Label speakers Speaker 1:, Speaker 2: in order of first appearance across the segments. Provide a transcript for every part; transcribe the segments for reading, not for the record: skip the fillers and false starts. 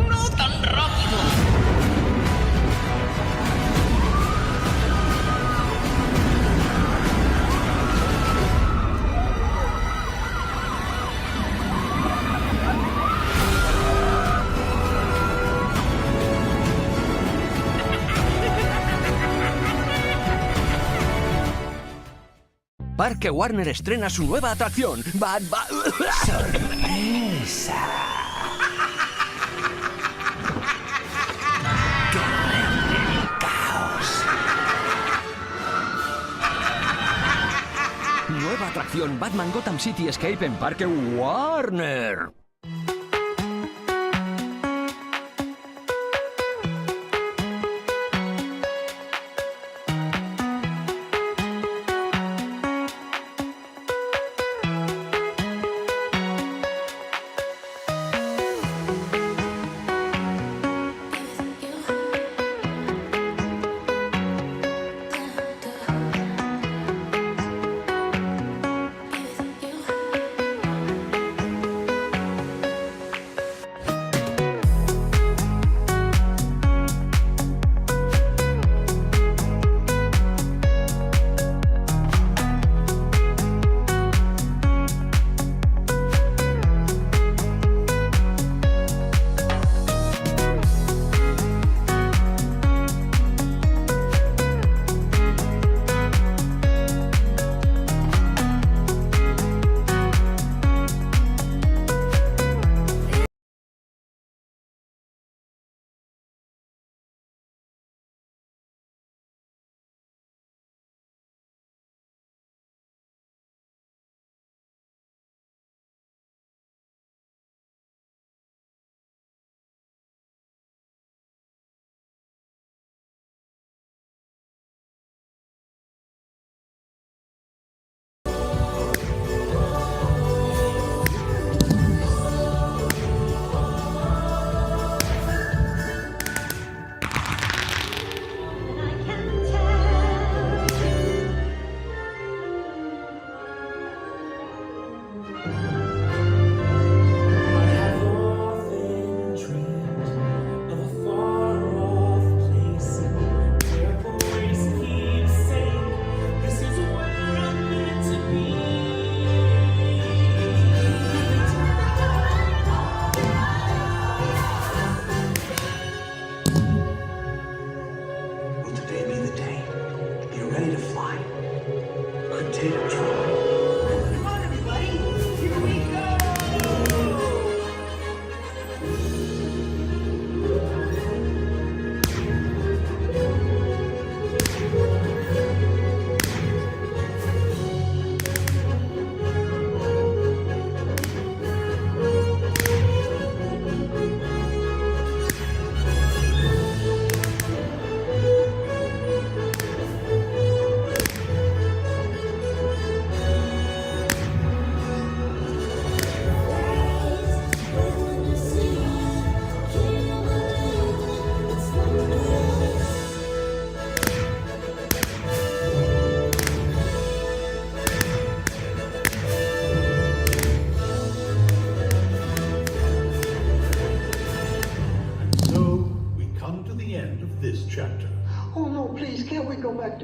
Speaker 1: ¡No tan rápido!
Speaker 2: Parque Warner estrena su nueva atracción,
Speaker 3: ¡Sorpresa!
Speaker 2: Nueva atracción Batman Gotham City Escape en Parque Warner.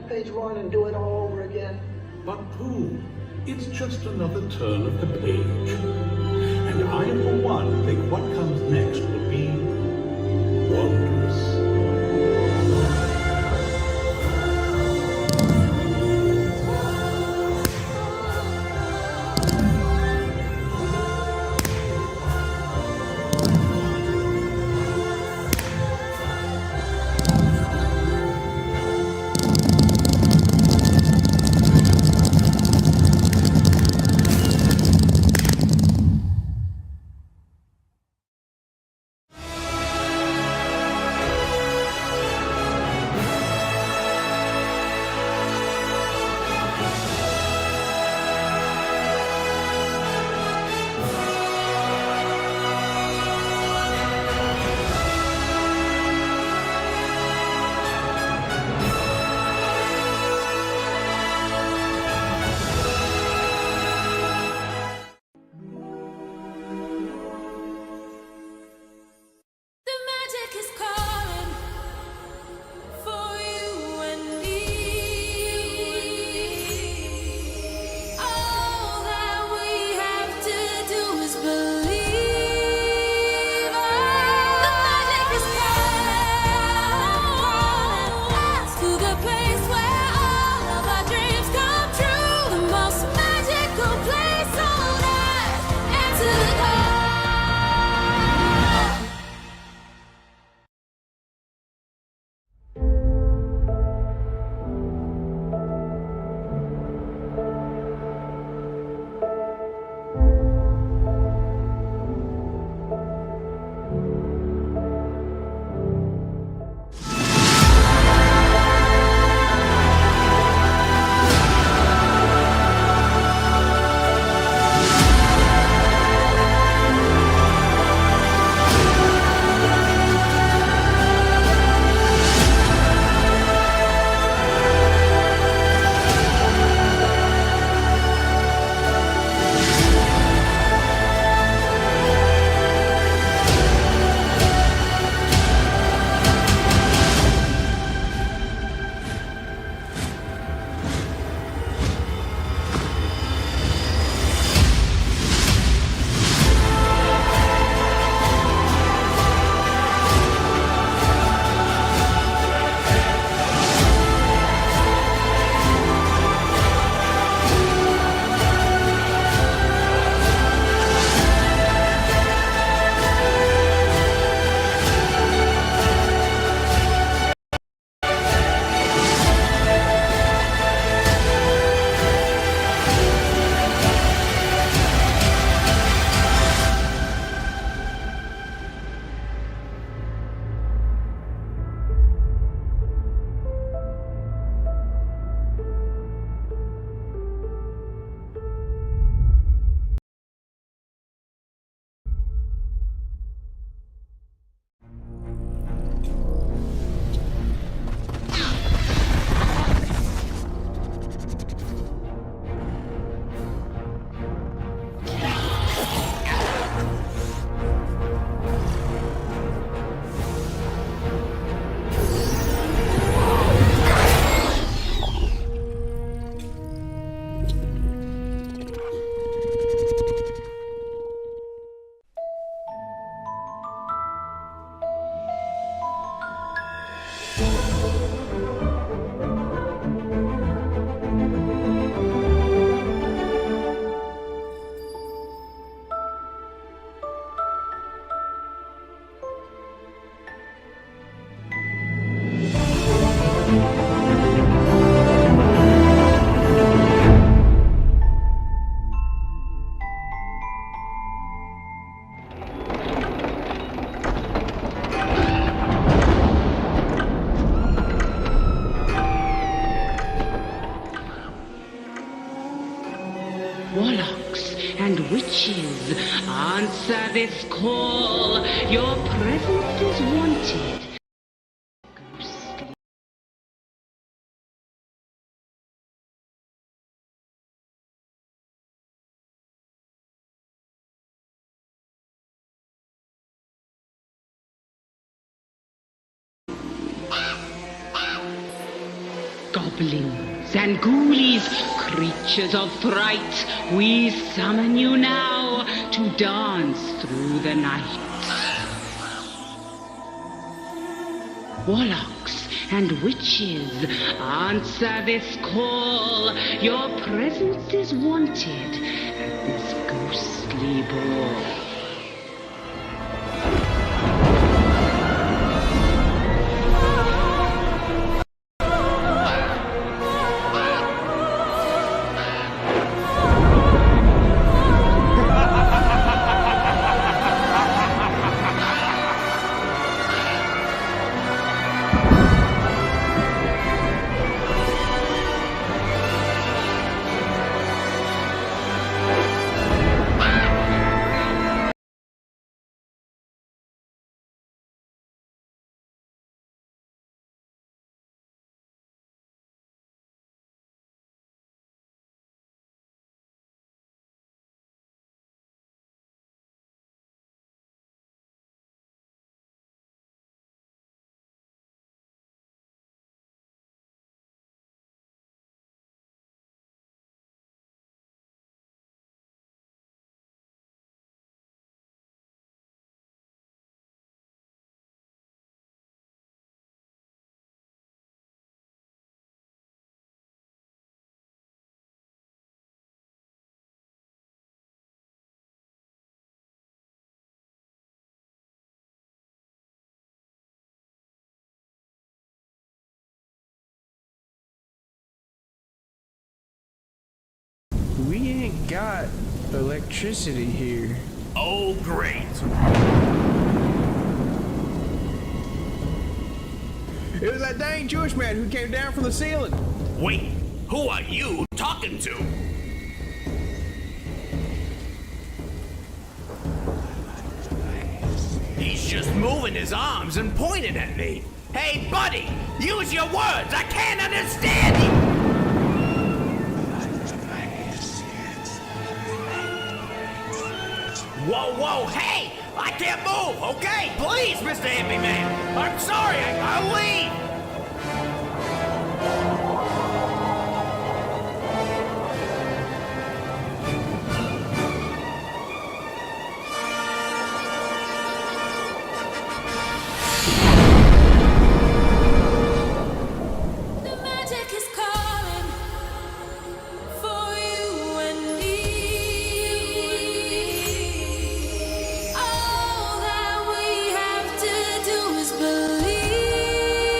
Speaker 4: Page 1 and do it all over again.
Speaker 5: But Pooh, it's just another turn of the page. And I, for one, think what comes next will be wondrous.
Speaker 3: The magic is calling for you and me. All that we have to do is believe. The magic is calling to the place where all of our dreams come true. The most magical place on earth. Answer the call.
Speaker 6: Warlocks and witches, answer this call. Your presence is wanted. Ghostly. Goblins and ghoulies, creatures of fright, we summon you now to dance through the night. warlocks and witches, answer this call. Your presence is wanted at this ghostly ball.
Speaker 7: We ain't got electricity here.
Speaker 1: Oh, great.
Speaker 7: It was that dang Jewish man who came down from the ceiling.
Speaker 1: Wait, who are you talking to? He's just moving his arms and pointing at me. Hey, buddy, use your words. I can't understand you. Whoa, whoa, hey! I can't move, okay? Please, Mr. Hippie Man. I'm sorry, I'll leave.
Speaker 3: The magic is calling for you and me. All that we have to do is believe.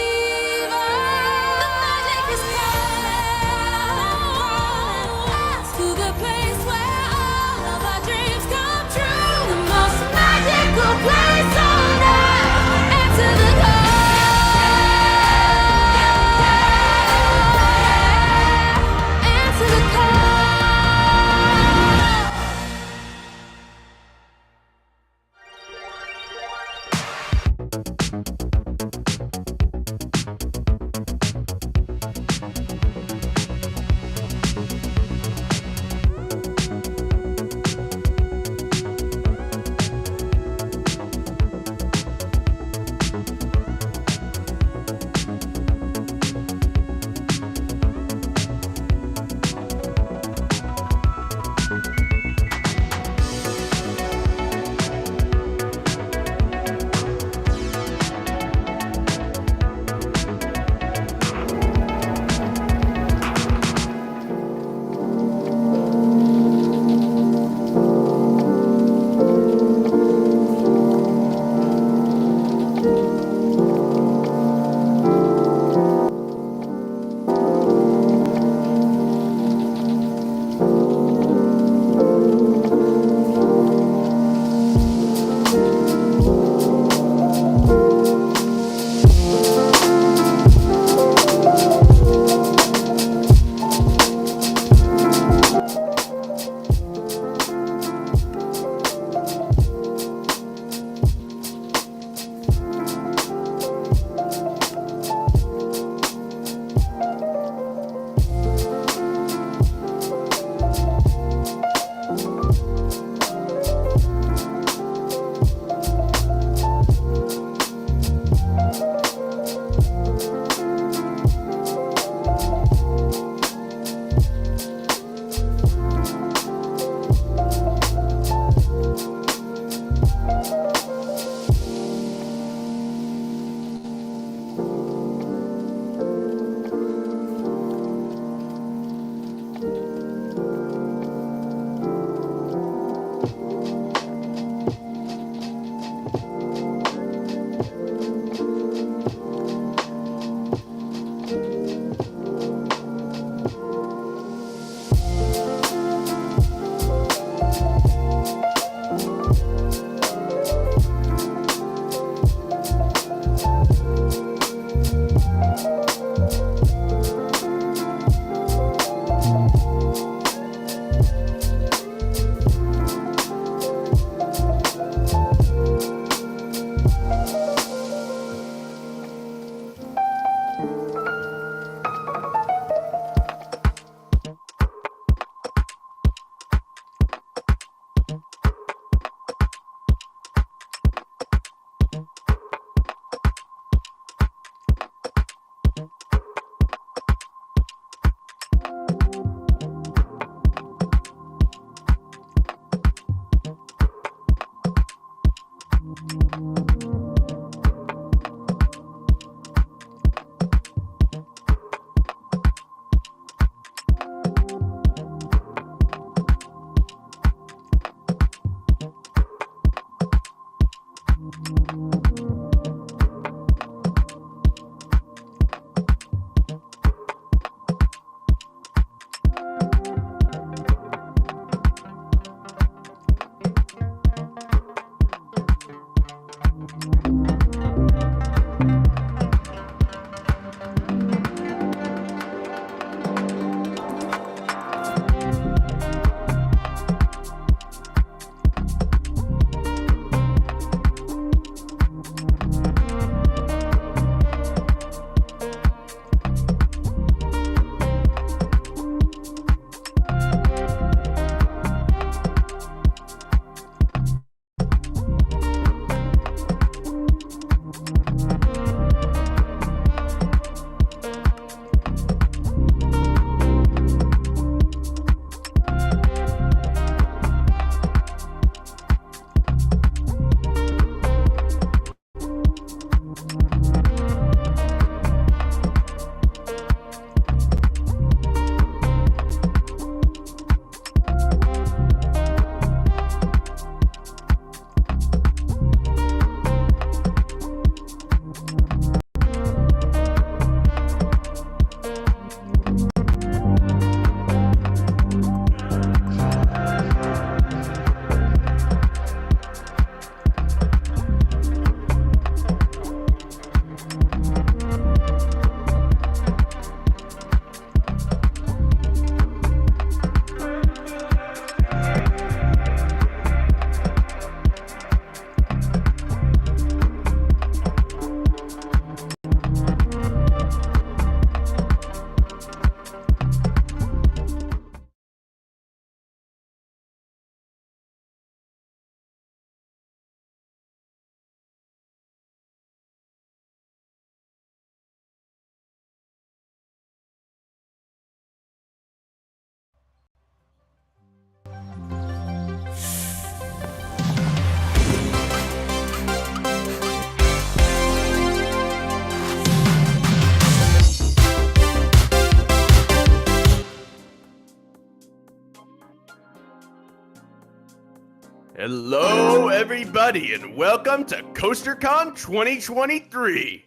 Speaker 8: Hello, everybody, and welcome to CoasterCon 2023.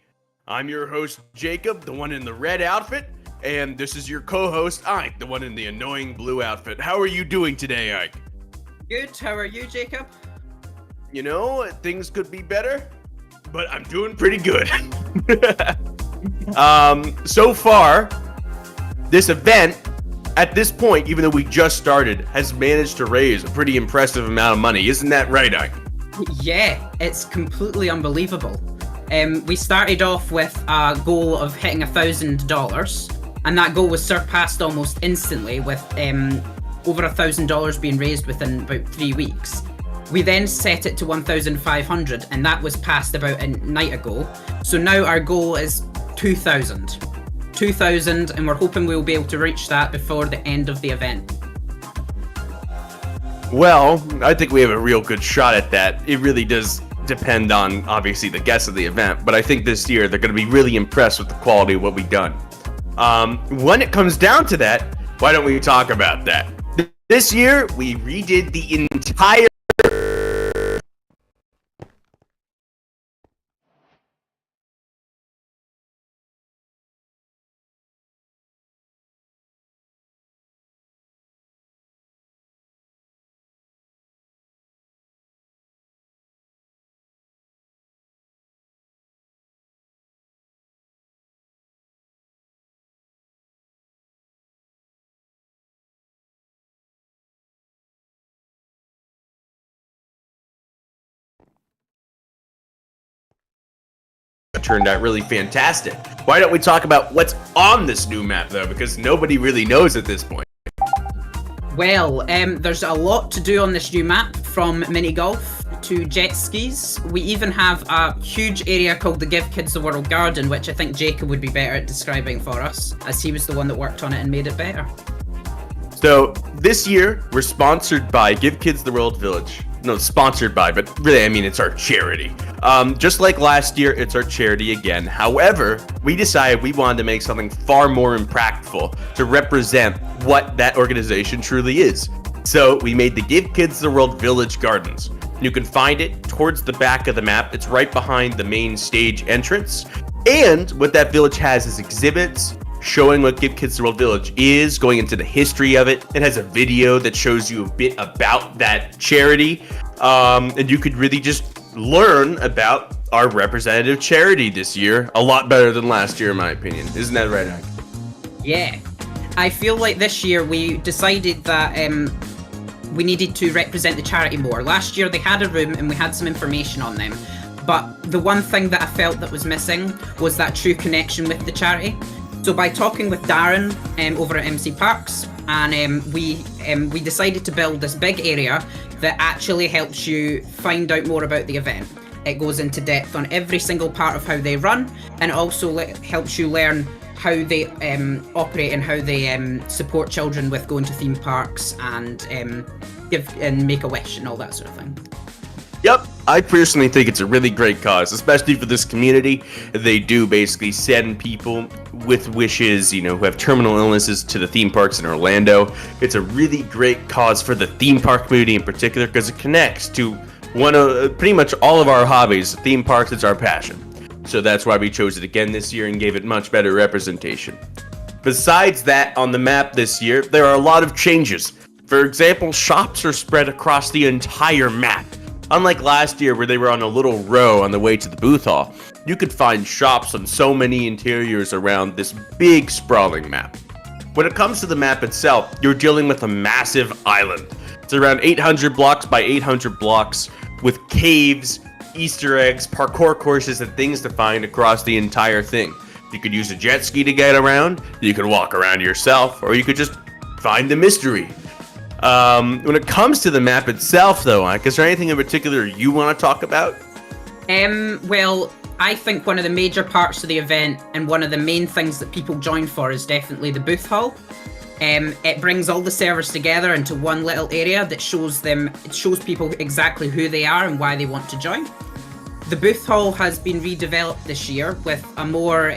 Speaker 8: I'm your host, Jacob, the one in the red outfit, and this is your co-host, Ike, the one in the annoying blue outfit. How are you doing today, Ike?
Speaker 9: Good. How are you, Jacob?
Speaker 8: You know, things could be better, but I'm doing pretty good. So far, this event, at this point, even though we just started, has managed to raise a pretty impressive amount of money. Isn't that right, Ike?
Speaker 9: Yeah, it's completely unbelievable. We started off with a goal of hitting $1,000, and that goal was surpassed almost instantly with over $1,000 being raised within about 3 weeks. We then set it to 1,500, and that was passed about a night ago. So now our goal is 2,000. 2,000, and we're hoping we'll be able to reach that before the end of the event.
Speaker 8: Well, I think we have a real good shot at that. It really does depend on, obviously, the guests of the event, but I think this year they're going to be really impressed with the quality of what we've done. When it comes down to that, why don't we talk about that? This year, we redid the entire turned out really fantastic. Why don't we talk about what's on this new map, though, because nobody really knows at this point.
Speaker 9: Well, there's a lot to do on this new map, from mini golf to jet skis. We even have a huge area called the Give Kids the World Garden, which I think Jacob would be better at describing for us, as he was the one that worked on it and made it better.
Speaker 8: So this year, we're sponsored by Give Kids the World Village. No, sponsored by, but really, I mean, it's our charity. Just like last year, it's our charity again. However, we decided we wanted to make something far more impactful to represent what that organization truly is. So we made the Give Kids the World Village Gardens. You can find it towards the back of the map. It's right behind the main stage entrance. And what that village has is exhibits showing what Give Kids the World Village is, going into the history of it. It has a video that shows you a bit about that charity. And you could really just learn about our representative charity this year. A lot better than last year, in my opinion. Isn't that right, Ike?
Speaker 9: Yeah. I feel like this year we decided that we needed to represent the charity more. Last year they had a room and we had some information on them. But the one thing that I felt that was missing was that true connection with the charity. So by talking with Darren over at MC Parks, and we decided to build this big area that actually helps you find out more about the event. It goes into depth on every single part of how they run, and it also helps you learn how they operate and how they support children with going to theme parks and give and make a wish and all that sort of thing.
Speaker 8: Yep, I personally think it's a really great cause, especially for this community. They do basically send people with wishes, you know, who have terminal illnesses to the theme parks in Orlando. It's a really great cause for the theme park community in particular because it connects to one of pretty much all of our hobbies. Theme parks is our passion. So that's why we chose it again this year and gave it much better representation. Besides that, on the map this year, there are a lot of changes. For example, shops are spread across the entire map. Unlike last year where they were on a little row on the way to the booth hall, you could find shops on so many interiors around this big sprawling map. When it comes to the map itself, you're dealing with a massive island. It's around 800 blocks by 800 blocks with caves, Easter eggs, parkour courses, and things to find across the entire thing. You could use a jet ski to get around, you could walk around yourself, or you could just find the mystery. When it comes to the map itself, though, Ike, is there anything in particular you want to talk about?
Speaker 9: Well, I think one of the major parts of the event and one of the main things that people join for is definitely the booth hall. It brings all the servers together into one little area that shows people exactly who they are and why they want to join. The booth hall has been redeveloped this year with a more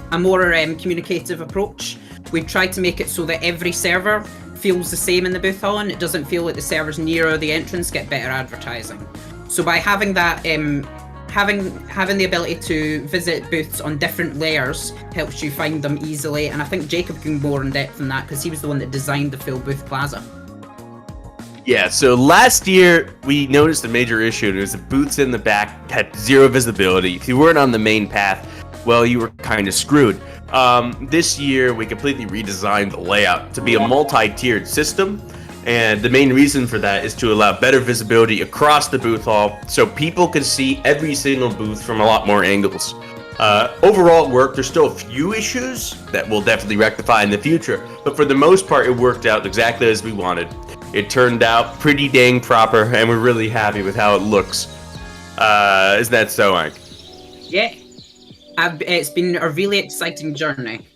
Speaker 9: communicative approach. We've tried to make it so that every server feels the same in the booth hall, and it doesn't feel like the servers nearer the entrance get better advertising. So by having that, having the ability to visit booths on different layers helps you find them easily, and I think Jacob can go more in depth on that because he was the one that designed the full booth plaza.
Speaker 8: Yeah, so last year we noticed a major issue. It was the booths in the back had zero visibility. If you weren't on the main path, well, you were kind of screwed. This year we completely redesigned the layout to be a multi-tiered system, and the main reason for that is to allow better visibility across the booth hall so people can see every single booth from a lot more angles. Overall it worked. There's still a few issues that we'll definitely rectify in the future, but for the most part it worked out exactly as we wanted. It turned out pretty dang proper, and we're really happy with how it looks. Isn't that so, Ike?
Speaker 9: Yeah. It's been a really exciting journey.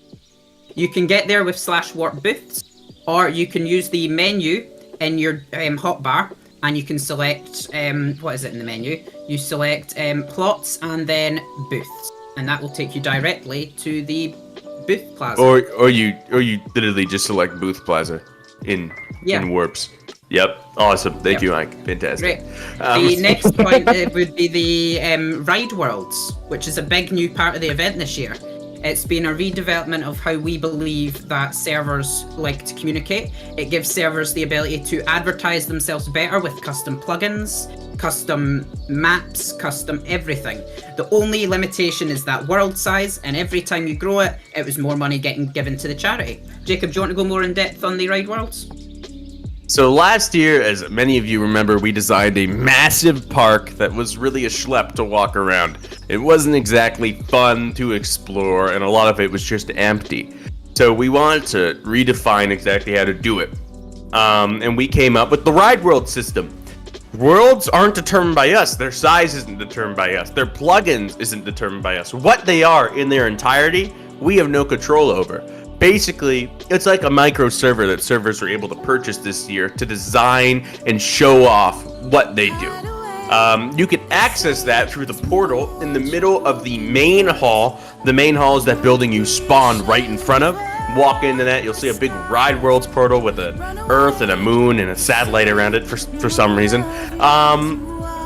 Speaker 9: You can get there with /warp booths, or you can use the menu in your hotbar, and you can select, what is it in the menu? You select plots and then booths, and that will take you directly to the booth plaza.
Speaker 8: Or you literally just select booth plaza in warps. Yep, awesome. Thank you, Ike. Fantastic.
Speaker 9: Great. The next point would be the Ride Worlds, which is a big new part of the event this year. It's been a redevelopment of how we believe that servers like to communicate. It gives servers the ability to advertise themselves better with custom plugins, custom maps, custom everything. The only limitation is that world size, and every time you grow it, it was more money getting given to the charity. Jacob, do you want to go more in depth on the Ride Worlds?
Speaker 8: So last year, as many of you remember, we designed a massive park that was really a schlep to walk around. It wasn't exactly fun to explore, and a lot of it was just empty. So we wanted to redefine exactly how to do it. And we came up with the Ride World system. Worlds aren't determined by us. Their size isn't determined by us. Their plugins isn't determined by us. What they are in their entirety, we have no control over. Basically, it's like a micro server that servers were able to purchase this year to design and show off what they do. You can access that through the portal in the middle of the main hall. The main hall is that building you spawned right in front of. Walk into that, you'll see a big Ride Worlds portal with an Earth and a moon and a satellite around it for some reason.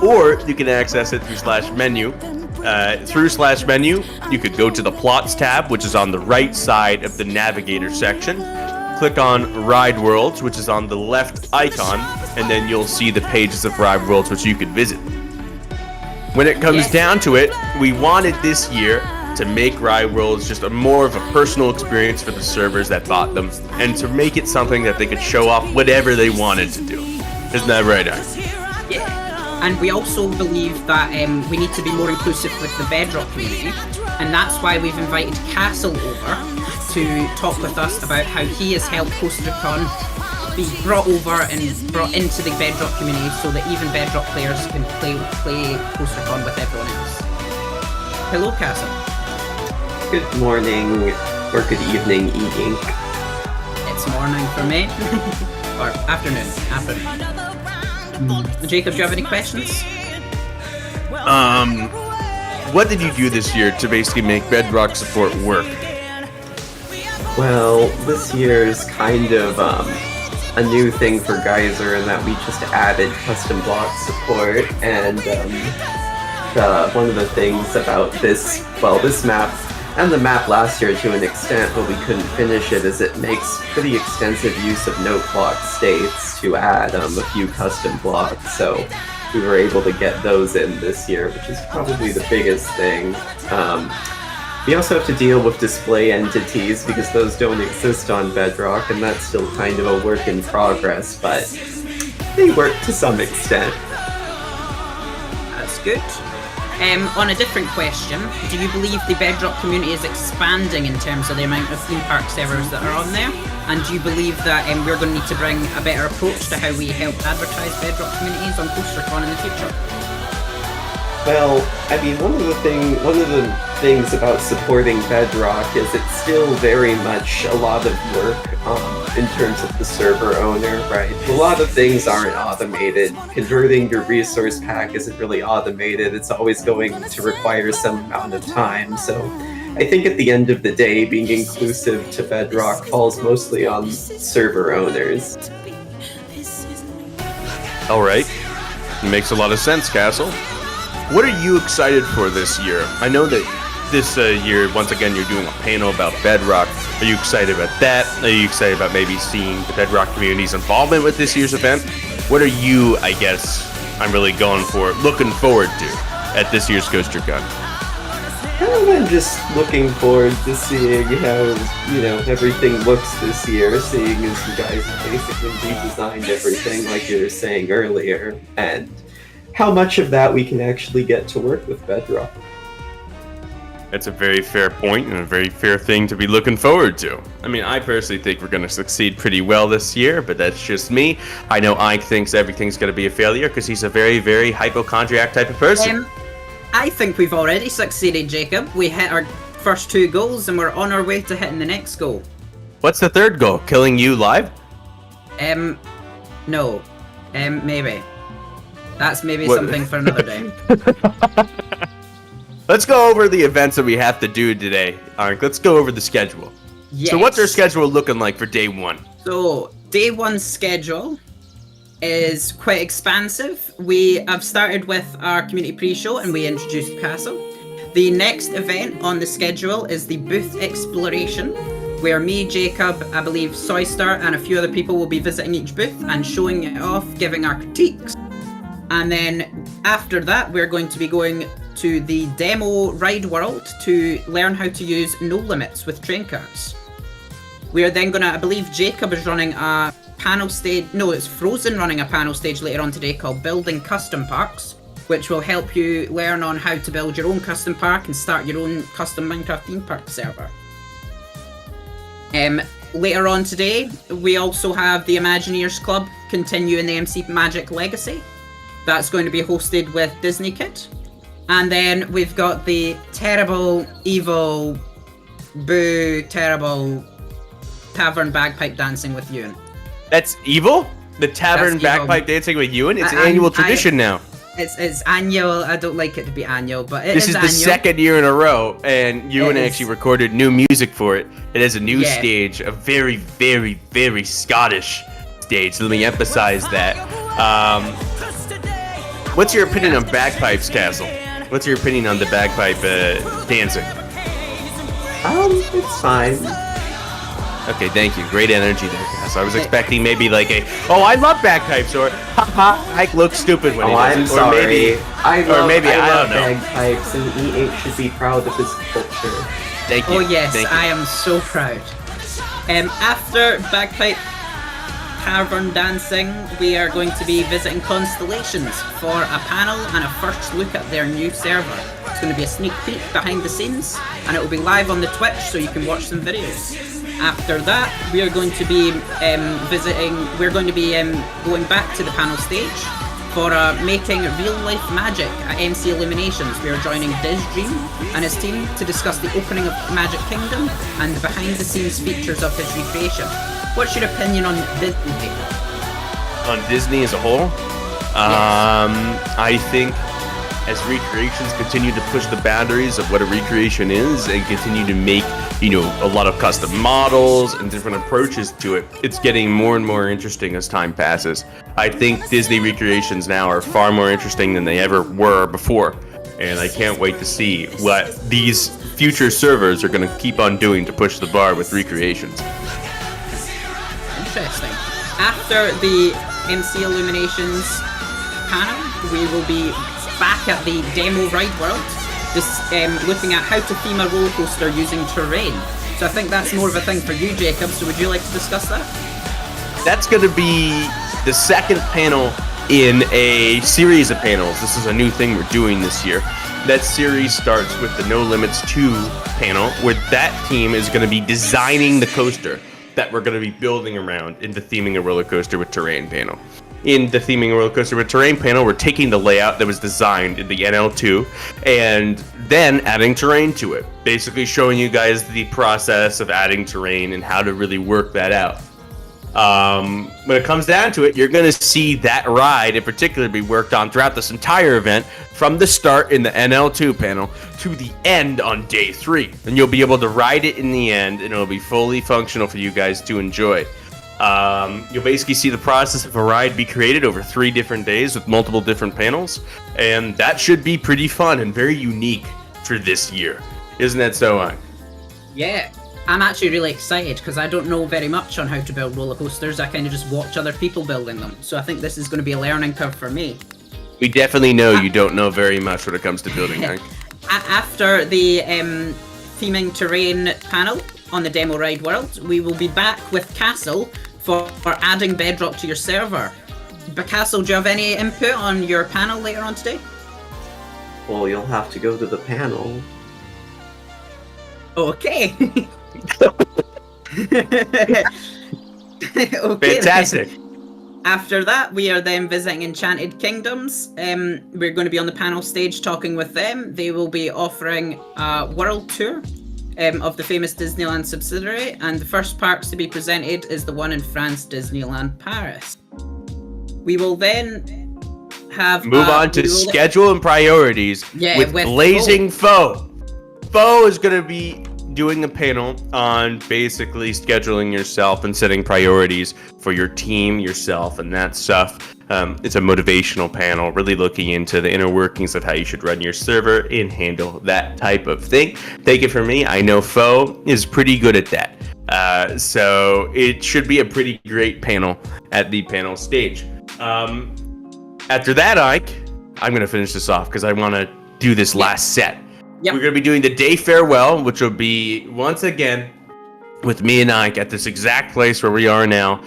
Speaker 8: Or you can access it through /menu. Through /menu, you could go to the Plots tab, which is on the right side of the Navigator section. Click on Ride Worlds, which is on the left icon, and then you'll see the pages of Ride Worlds which you could visit. When it comes down to it, we wanted this year to make Ride Worlds just more of a personal experience for the servers that bought them, and to make it something that they could show off whatever they wanted to do. Isn't that right, Ike?
Speaker 9: Yeah. And we also believe that we need to be more inclusive with the Bedrock community, and that's why we've invited Castle over to talk with us about how he has helped CoasterCon be brought over and brought into the Bedrock community so that even Bedrock players can play CoasterCon with everyone else. Hello, Castle.
Speaker 10: Good morning, or good evening, E-Ink.
Speaker 9: It's morning for me. Or afternoon. Jacob, do you have any questions?
Speaker 8: What did you do this year to basically make Bedrock support work?
Speaker 10: Well, this year is kind of a new thing for Geyser in that we just added custom block support, and one of the things about this map, and the map last year to an extent, but we couldn't finish it, is it makes pretty extensive use of note block states to add a few custom blocks, so we were able to get those in this year, which is probably the biggest thing. We also have to deal with display entities because those don't exist on Bedrock, and that's still kind of a work in progress, but they work to some extent.
Speaker 9: That's good. On a different question, do you believe the Bedrock community is expanding in terms of the amount of theme park servers that are on there? And do you believe that we're going to need to bring a better approach to how we help advertise Bedrock communities on CoasterCon in the future?
Speaker 10: Well, I mean, one of the things about supporting Bedrock is it's still very much a lot of work in terms of the server owner, right? A lot of things aren't automated. Converting your resource pack isn't really automated. It's always going to require some amount of time. So I think at the end of the day, being inclusive to Bedrock falls mostly on server owners.
Speaker 8: All right. Makes a lot of sense, Castle. What are you excited for this year? I know that this year, once again, you're doing a panel about Bedrock. Are you excited about that? Are you excited about maybe seeing the Bedrock community's involvement with this year's event? What are you, I guess, I'm really looking forward to at this year's CoasterCon?
Speaker 10: I'm just looking forward to seeing how, everything looks this year, seeing as you guys basically redesigned everything like you were saying earlier, and how much of that we can actually get to work with Bedrock.
Speaker 8: That's a very fair point and a very fair thing to be looking forward to. I mean, I personally think we're going to succeed pretty well this year, but that's just me. I know Ike thinks everything's going to be a failure because he's a very, very hypochondriac type of person.
Speaker 9: I think we've already succeeded, Jacob. We hit our first 2 goals and we're on our way to hitting the next goal.
Speaker 8: What's the third goal? Killing you live?
Speaker 9: No. Maybe. That's maybe something for another day.
Speaker 8: Let's go over the events that we have to do today. Alright, let's go over the schedule.
Speaker 9: Yes.
Speaker 8: So what's our schedule looking like for day 1?
Speaker 9: So, day 1's schedule is quite expansive. We have started with our community pre-show and we introduced Castle. The next event on the schedule is the booth exploration, where me, Jacob, I believe Soystar, and a few other people will be visiting each booth and showing it off, giving our critiques. And then after that, we're going to be going to the demo ride world to learn how to use no limits with train carts. We are then gonna, I believe Jacob is running a panel stage, no, it's Frozen running a panel stage later on today called Building Custom Parks, which will help you learn on how to build your own custom park and start your own custom Minecraft theme park server. Later on today, we also have the Imagineers Club continuing the MC Magic legacy. That's going to be hosted with Disney Kid. And then we've got the terrible, evil, terrible Tavern Bagpipe Dancing with Ewan.
Speaker 8: That's evil? The Tavern Bagpipe Dancing with Ewan? It's an annual tradition now.
Speaker 9: It's annual. I don't like it to be annual, but
Speaker 8: this is
Speaker 9: annual.
Speaker 8: The second year in a row, and Ewan actually recorded new music for it. It has a new stage, a very, very, very Scottish stage. Let me emphasize that. What's your opinion on bagpipes, Castle? What's your opinion on the bagpipe dancing?
Speaker 10: It's fine.
Speaker 8: Okay, thank you. Great energy there, Castle. I was expecting maybe like I love bagpipes, or haha, Ike looks stupid when he does
Speaker 10: I'm
Speaker 8: it.
Speaker 10: sorry.
Speaker 8: I love
Speaker 10: bagpipes, and E8 should be proud of his culture.
Speaker 8: Thank you.
Speaker 9: Oh yes,
Speaker 8: Thank you.
Speaker 9: I am so proud. After bagpipe tavern dancing, we are going to be visiting Constellations for a panel and a first look at their new server. It's going to be a sneak peek behind the scenes, and it will be live on the Twitch, so you can watch some videos. After that, we are going to be going back to the panel stage for making real-life magic at MC Illuminations. We are joining Dizdream and his team to discuss the opening of Magic Kingdom and the behind-the-scenes features of his recreation. What's your opinion on Disney?
Speaker 8: On Disney as a whole? I think as recreations continue to push the boundaries of what a recreation is and continue to make, a lot of custom models and different approaches to it, it's getting more and more interesting as time passes. I think Disney recreations now are far more interesting than they ever were before, and I can't wait to see what these future servers are going to keep on doing to push the bar with recreations.
Speaker 9: Interesting. After the MC Illuminations panel, we will be back at the demo ride world, just looking at how to theme a roller coaster using terrain. So I think that's more of a thing for you, Jacob. So would you like to discuss that?
Speaker 8: That's going to be the second panel in a series of panels. This is a new thing we're doing this year. That series starts with the No Limits 2 panel, where that team is going to be designing the coaster that we're going to be building around in the Theming a Roller Coaster with Terrain panel. In the Theming a Roller Coaster with Terrain panel, we're taking the layout that was designed in the NL2 and then adding terrain to it. Basically showing you guys the process of adding terrain and how to really work that out. When it comes down to it, you're going to see that ride in particular be worked on throughout this entire event, from the start in the NL2 panel to the end on day 3. And you'll be able to ride it in the end, and it'll be fully functional for you guys to enjoy. You'll basically see the process of a ride be created over 3 different days with multiple different panels, and that should be pretty fun and very unique for this year. Isn't that so, Hank?
Speaker 9: Yeah. I'm actually really excited because I don't know very much on how to build roller coasters. I kind of just watch other people building them. So I think this is going to be a learning curve for me.
Speaker 8: We definitely know you don't know very much when it comes to building, Hank.
Speaker 9: After the theming terrain panel on the demo ride world, we will be back with Castle for adding bedrock to your server. But Castle, do you have any input on your panel later on today?
Speaker 10: Well, you'll have to go to the panel.
Speaker 9: Okay. Okay,
Speaker 8: Fantastic.
Speaker 9: then. After that, we are then visiting Enchanted Kingdoms. We're going to be on the panel stage talking with them. They will be offering a world tour of the famous Disneyland subsidiary, and the first parks to be presented is the one in France, Disneyland Paris. We will then have
Speaker 8: move on to schedule and priorities with Blazing Foe. Foe is going to be doing a panel on basically scheduling yourself and setting priorities for your team, yourself, and that stuff. It's a motivational panel, really looking into the inner workings of how you should run your server and handle that type of thing. Take it from me, I know Foe is pretty good at that. So it should be a pretty great panel at the panel stage. After that, Ike, I'm going to finish this off because I want to do this last set.
Speaker 9: Yep.
Speaker 8: We're going to be doing the day farewell, which will be, once again, with me and Ike at this exact place where we are now,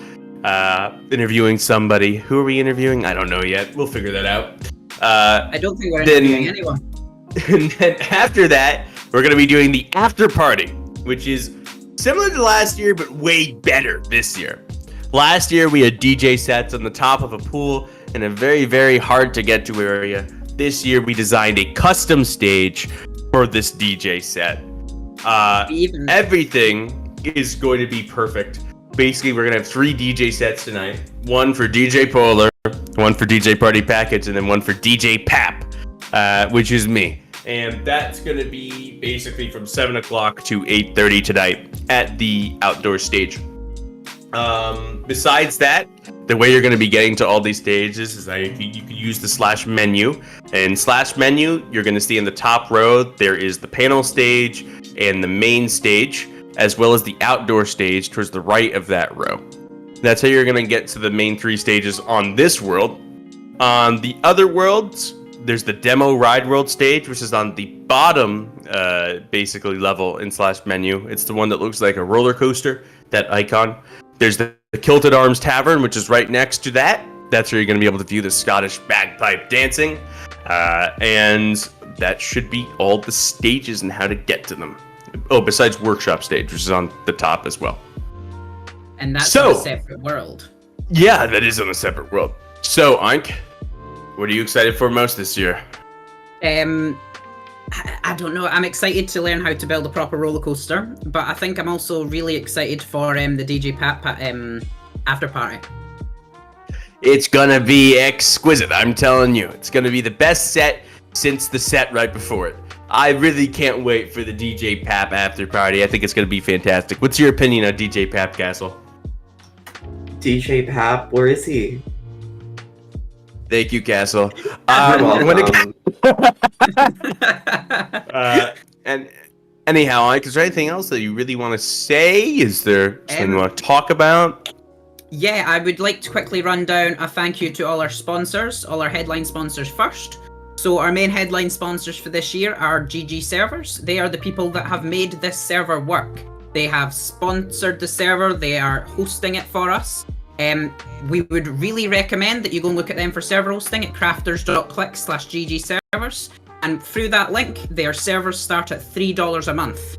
Speaker 8: interviewing somebody. Who are we interviewing? I don't know yet. We'll figure that out.
Speaker 9: I don't think we're interviewing anyone.
Speaker 8: And then after that, we're going to be doing the after party, which is similar to last year, but way better this year. Last year, we had DJ sets on the top of a pool in a very, very hard to get to area. This year, we designed a custom stage for this DJ set. Everything is going to be perfect. Basically, we're going to have 3 DJ sets tonight. One for DJ Polar, one for DJ Party Package, and then one for DJ Pap, which is me. And that's going to be basically from 7 o'clock to 8:30 tonight at the outdoor stage. Besides that, the way you're going to be getting to all these stages is that you can use the slash menu. And slash menu, you're going to see in the top row, there is the panel stage and the main stage, as well as the outdoor stage towards the right of that row. That's how you're going to get to the main 3 stages on this world. On the other worlds, there's the demo ride world stage, which is on the bottom, basically level in slash menu. It's the one that looks like a roller coaster, that icon. There's the Kilted Arms Tavern, which is right next to that. That's where you're going to be able to view the Scottish bagpipe dancing. And that should be all the stages and how to get to them. Oh, besides Workshop Stage, which is on the top as well.
Speaker 9: And that's on a separate world.
Speaker 8: Yeah, that is on a separate world. So, Ank, what are you excited for most this year?
Speaker 9: I don't know. I'm excited to learn how to build a proper roller coaster, but I think I'm also really excited for the DJ Pap after party.
Speaker 8: It's gonna be exquisite, I'm telling you. It's gonna be the best set since the set right before it. I really can't wait for the DJ Pap after party. I think it's gonna be fantastic. What's your opinion on DJ Pap, Castle?
Speaker 10: DJ Pap, where is he?
Speaker 8: Thank you, Castle. And anyhow, Ike, is there anything else that you really want to say? Is there something you want to talk about?
Speaker 9: Yeah, I would like to quickly run down a thank you to all our sponsors, all our headline sponsors first. So our main headline sponsors for this year are GG Servers. They are the people that have made this server work. They have sponsored the server, they are hosting it for us. We would really recommend that you go and look at them for server hosting at crafters.click/GG servers. And through that link, their servers start at $3 a month.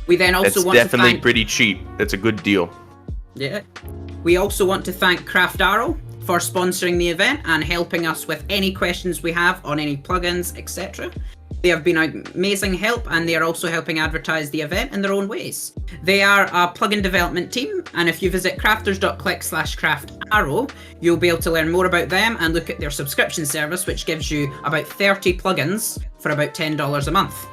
Speaker 9: We then also want to thank... That's definitely
Speaker 8: pretty cheap. That's a good deal.
Speaker 9: Yeah. We also want to thank Craft Arrow for sponsoring the event and helping us with any questions we have on any plugins, etc. They have been amazing help, and they are also helping advertise the event in their own ways. They are a plugin development team, and if you visit crafters.click/craftarrow, you'll be able to learn more about them and look at their subscription service, which gives you about 30 plugins for about $10 a month.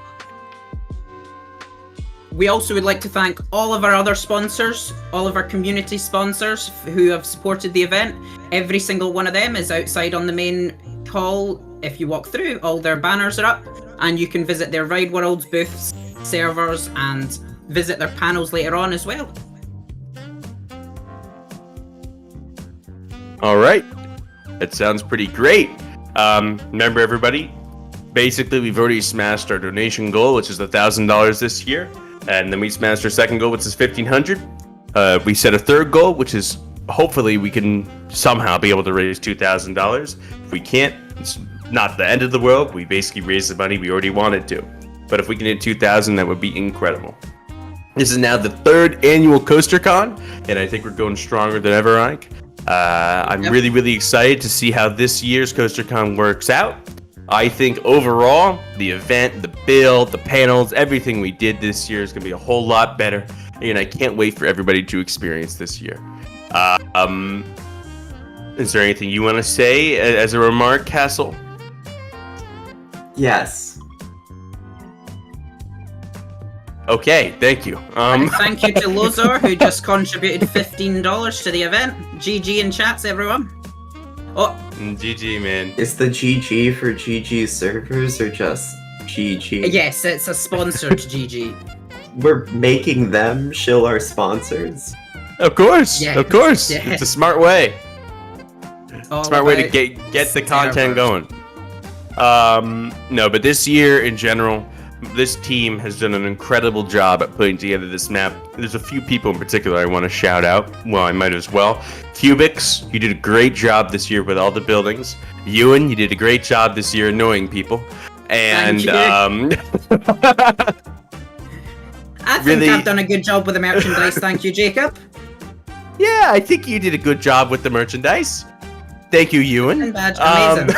Speaker 9: We also would like to thank all of our other sponsors, all of our community sponsors who have supported the event. Every single one of them is outside on the main hall. If you walk through, all their banners are up, and you can visit their Ride Worlds booths, servers, and visit their panels later on as well.
Speaker 8: All right, that sounds pretty great. Remember, everybody, basically we've already smashed our donation goal, which is $1,000 this year, and then we smashed our second goal, which is $1,500. We set a third goal, which is hopefully we can somehow be able to raise $2,000. If we can't, it's not the end of the world. We basically raised the money we already wanted to. But if we can hit 2,000, that would be incredible. This is now the 3rd annual CoasterCon, and I think we're going stronger than ever, Ike. I'm really, really excited to see how this year's CoasterCon works out. I think overall, the event, the build, the panels, everything we did this year is going to be a whole lot better, and I can't wait for everybody to experience this year. Is there anything you want to say as a remark, Castle?
Speaker 10: Yes.
Speaker 8: Okay, thank you.
Speaker 9: Thank you to Lozor, who just contributed $15 to the event. GG in chats, everyone. Oh,
Speaker 8: GG, man.
Speaker 10: Is the GG for GG servers or just GG?
Speaker 9: yes, it's a sponsored GG.
Speaker 10: We're making them shill our sponsors.
Speaker 8: Of course,
Speaker 9: Yes,
Speaker 8: of course.
Speaker 9: yes.
Speaker 8: It's a smart way.
Speaker 9: All
Speaker 8: Smart way to
Speaker 9: about
Speaker 8: get the content
Speaker 9: servers.
Speaker 8: going. No, but this year in general, this team has done an incredible job at putting together this map. There's a few people in particular I want to shout out. Well, I might as well. Cubics, you did a great job this year with all the buildings. Ewan, you did a great job this year annoying people. And
Speaker 9: Thank I think
Speaker 8: really-
Speaker 9: I've done a good job with the merchandise. Thank you, Jacob.
Speaker 8: yeah, I think you did a good job with the merchandise. Thank you, Ewan.
Speaker 9: And badge, amazing.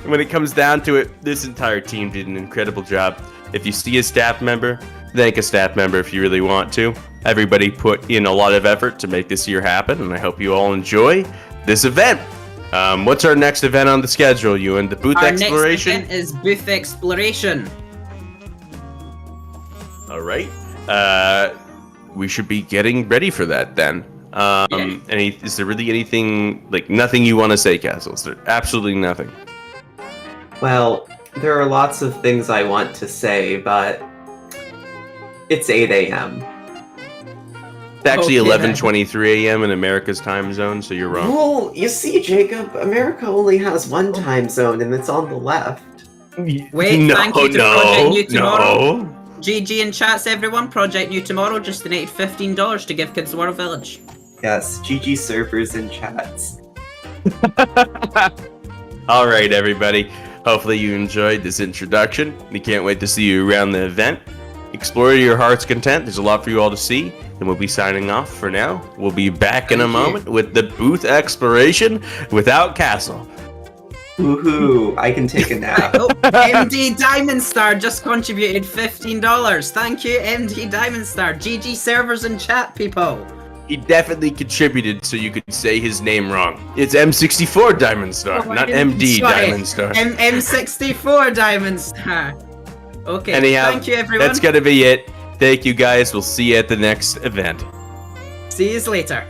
Speaker 8: When it comes down to it, this entire team did an incredible job. If you see a staff member, thank a staff member if you really want to. Everybody put in a lot of effort to make this year happen, and I hope you all enjoy this event. What's our next event on the schedule, Ewan? The booth exploration?
Speaker 9: Next event is booth exploration.
Speaker 8: All right. We should be getting ready for that then. Is there really anything, like, nothing you want to say, Castle? Is there absolutely nothing?
Speaker 10: Well, there are lots of things I want to say, but it's 8 a.m.
Speaker 8: It's actually
Speaker 9: Okay, then.
Speaker 8: 11:23 a.m. in America's time zone, so you're wrong.
Speaker 10: Well, you see, Jacob, America only has one time zone, and it's on the left.
Speaker 9: Wait,
Speaker 8: no,
Speaker 9: thank you to
Speaker 8: no,
Speaker 9: Project New Tomorrow.
Speaker 8: no.
Speaker 9: GG in chats, everyone. Project New Tomorrow just donated $15 to give kids the World Village.
Speaker 10: Yes, GG servers and chats.
Speaker 8: All right, everybody. Hopefully you enjoyed this introduction. We can't wait to see you around the event. Explore to your heart's content. There's a lot for you all to see. And we'll be signing off for now. We'll be back in a moment with the booth exploration without Castle.
Speaker 10: Woohoo! I can take a nap.
Speaker 9: Oh, MD Diamond Star just contributed $15. Thank you, MD Diamond Star. GG servers and chat, people.
Speaker 8: He definitely contributed so you could say his name wrong. It's M64 Diamond Star, not MD
Speaker 9: Sorry,
Speaker 8: Diamond Star.
Speaker 9: M64 Diamond Star. Okay,
Speaker 8: Anyhow,
Speaker 9: thank you, everyone.
Speaker 8: that's gonna be it. Thank you, guys. We'll see you at the next event.
Speaker 9: See you later.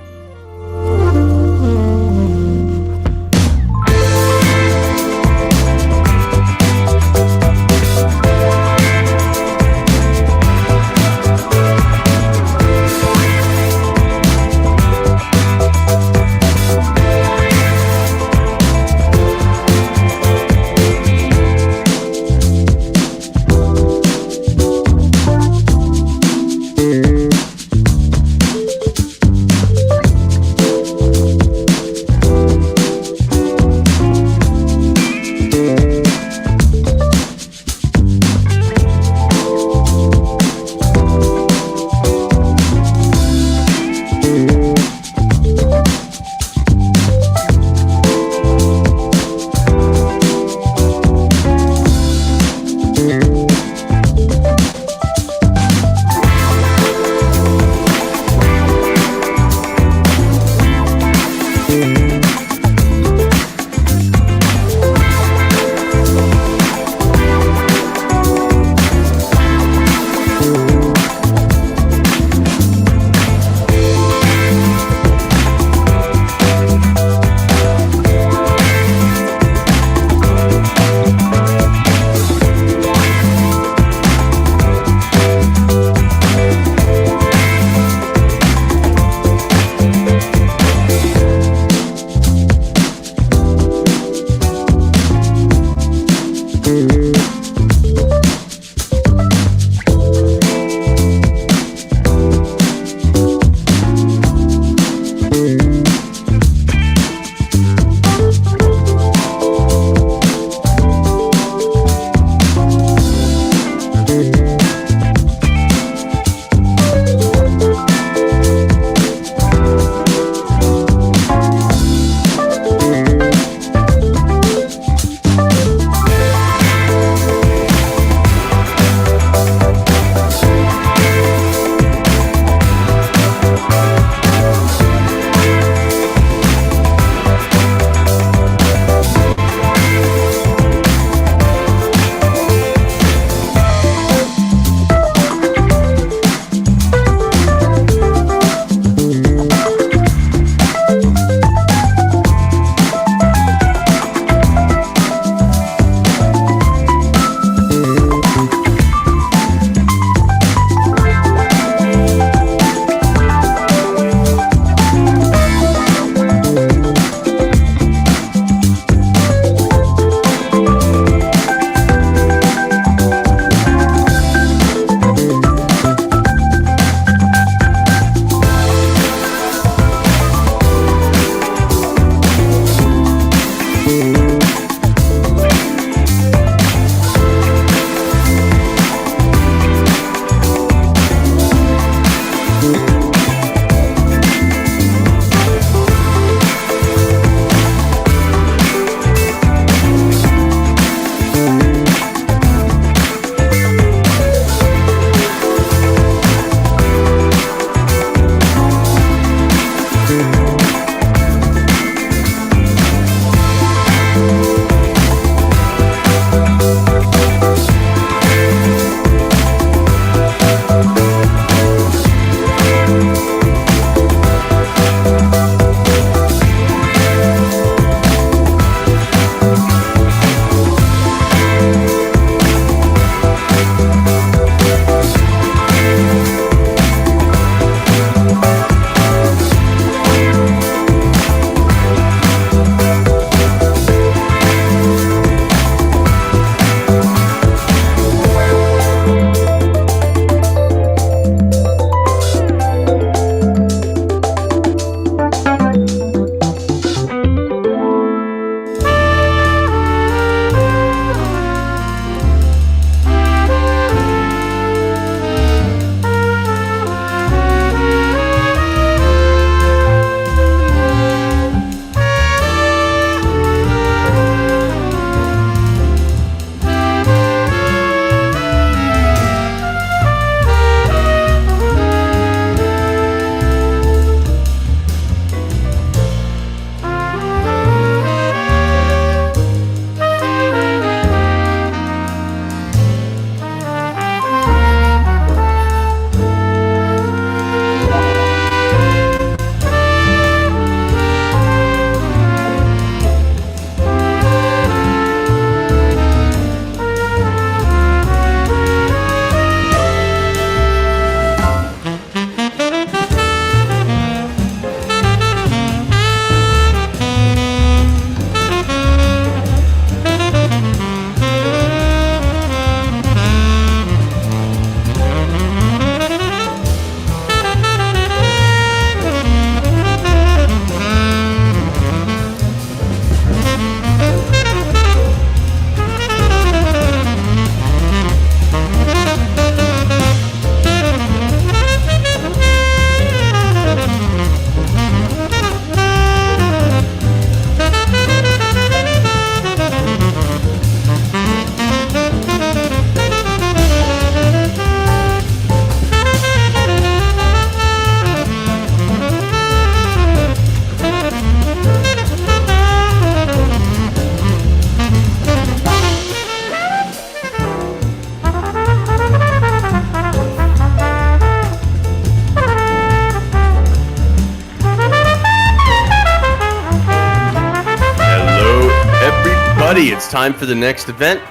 Speaker 8: time for the next event.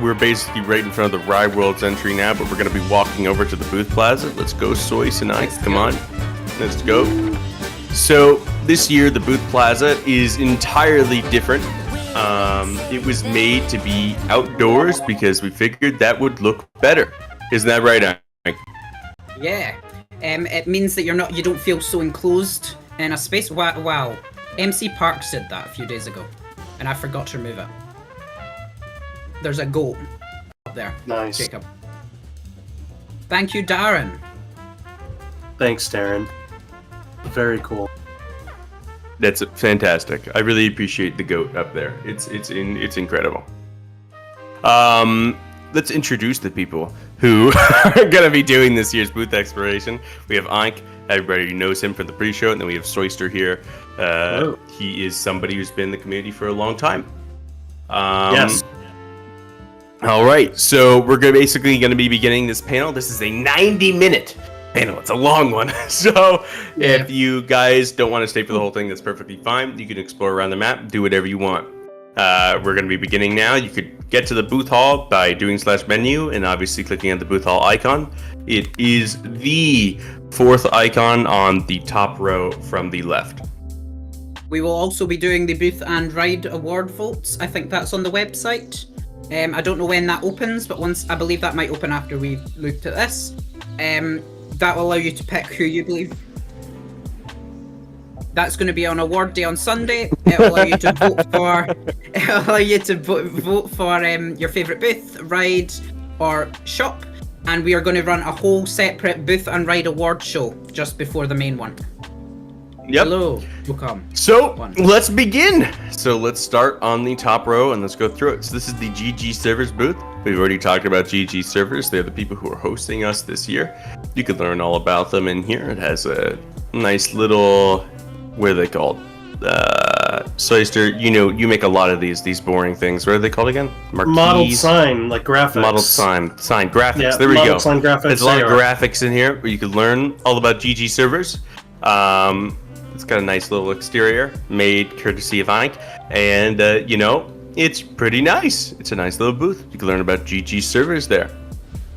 Speaker 8: We're basically right in front of the Rye World's entry now, but we're going to be walking over to the booth plaza. Let's go, Soyce and I. Come on. Let's go. So this year, the booth plaza is entirely different. It was made to be outdoors because we figured that would look better. Isn't that right, Ike?
Speaker 9: Yeah. It means that you don't feel so enclosed in a space. Wow. MC Parks did that a few days ago, and I forgot to remove it. There's a goat up there.
Speaker 11: Nice.
Speaker 9: Jacob. Thank you, Darren.
Speaker 11: Thanks, Darren. Very cool.
Speaker 8: That's fantastic. I really appreciate the goat up there. It's incredible. Let's introduce the people who are gonna be doing this year's booth exploration. We have Ike. Everybody knows him from the pre-show, and then we have Soyster here. He is somebody who's been in the community for a long time.
Speaker 11: Yes.
Speaker 8: All right, so we're basically going to be beginning this panel. This is a 90-minute panel. It's a long one. So if you guys don't want to stay for the whole thing, that's perfectly fine. You can explore around the map, do whatever you want. We're going to be beginning now. You could get to the booth hall by doing /menu and obviously clicking on the booth hall icon. It is the fourth icon on the top row from the left.
Speaker 9: We will also be doing the Booth and Ride award votes. I think that's on the website. I don't know when that opens, but I believe that might open after we've looked at this. That will allow you to pick who you believe. That's going to be on award day on Sunday. It will allow you to vote for. It will allow you to vote for your favourite booth, ride, or shop. And we are going to run a whole separate Booth and Ride award show just before the main one.
Speaker 8: Yep.
Speaker 9: Hello, welcome.
Speaker 8: So let's begin. So let's start on the top row and let's go through it. So this is the GG Servers booth. We've already talked about GG Servers. They're the people who are hosting us this year. You can learn all about them in here. It has a nice little, what are they called? Soyster, you make a lot of these boring things. What are they called again? Marquees?
Speaker 11: Modeled sign, like graphics.
Speaker 8: Modeled sign graphics.
Speaker 11: Yeah,
Speaker 8: there we go.
Speaker 11: Sign graphics.
Speaker 8: There's a lot of graphics in here where you can learn all about GG Servers. It's got a nice little exterior made courtesy of Ike, and it's pretty nice. It's a nice little booth. You can learn about GG Servers there.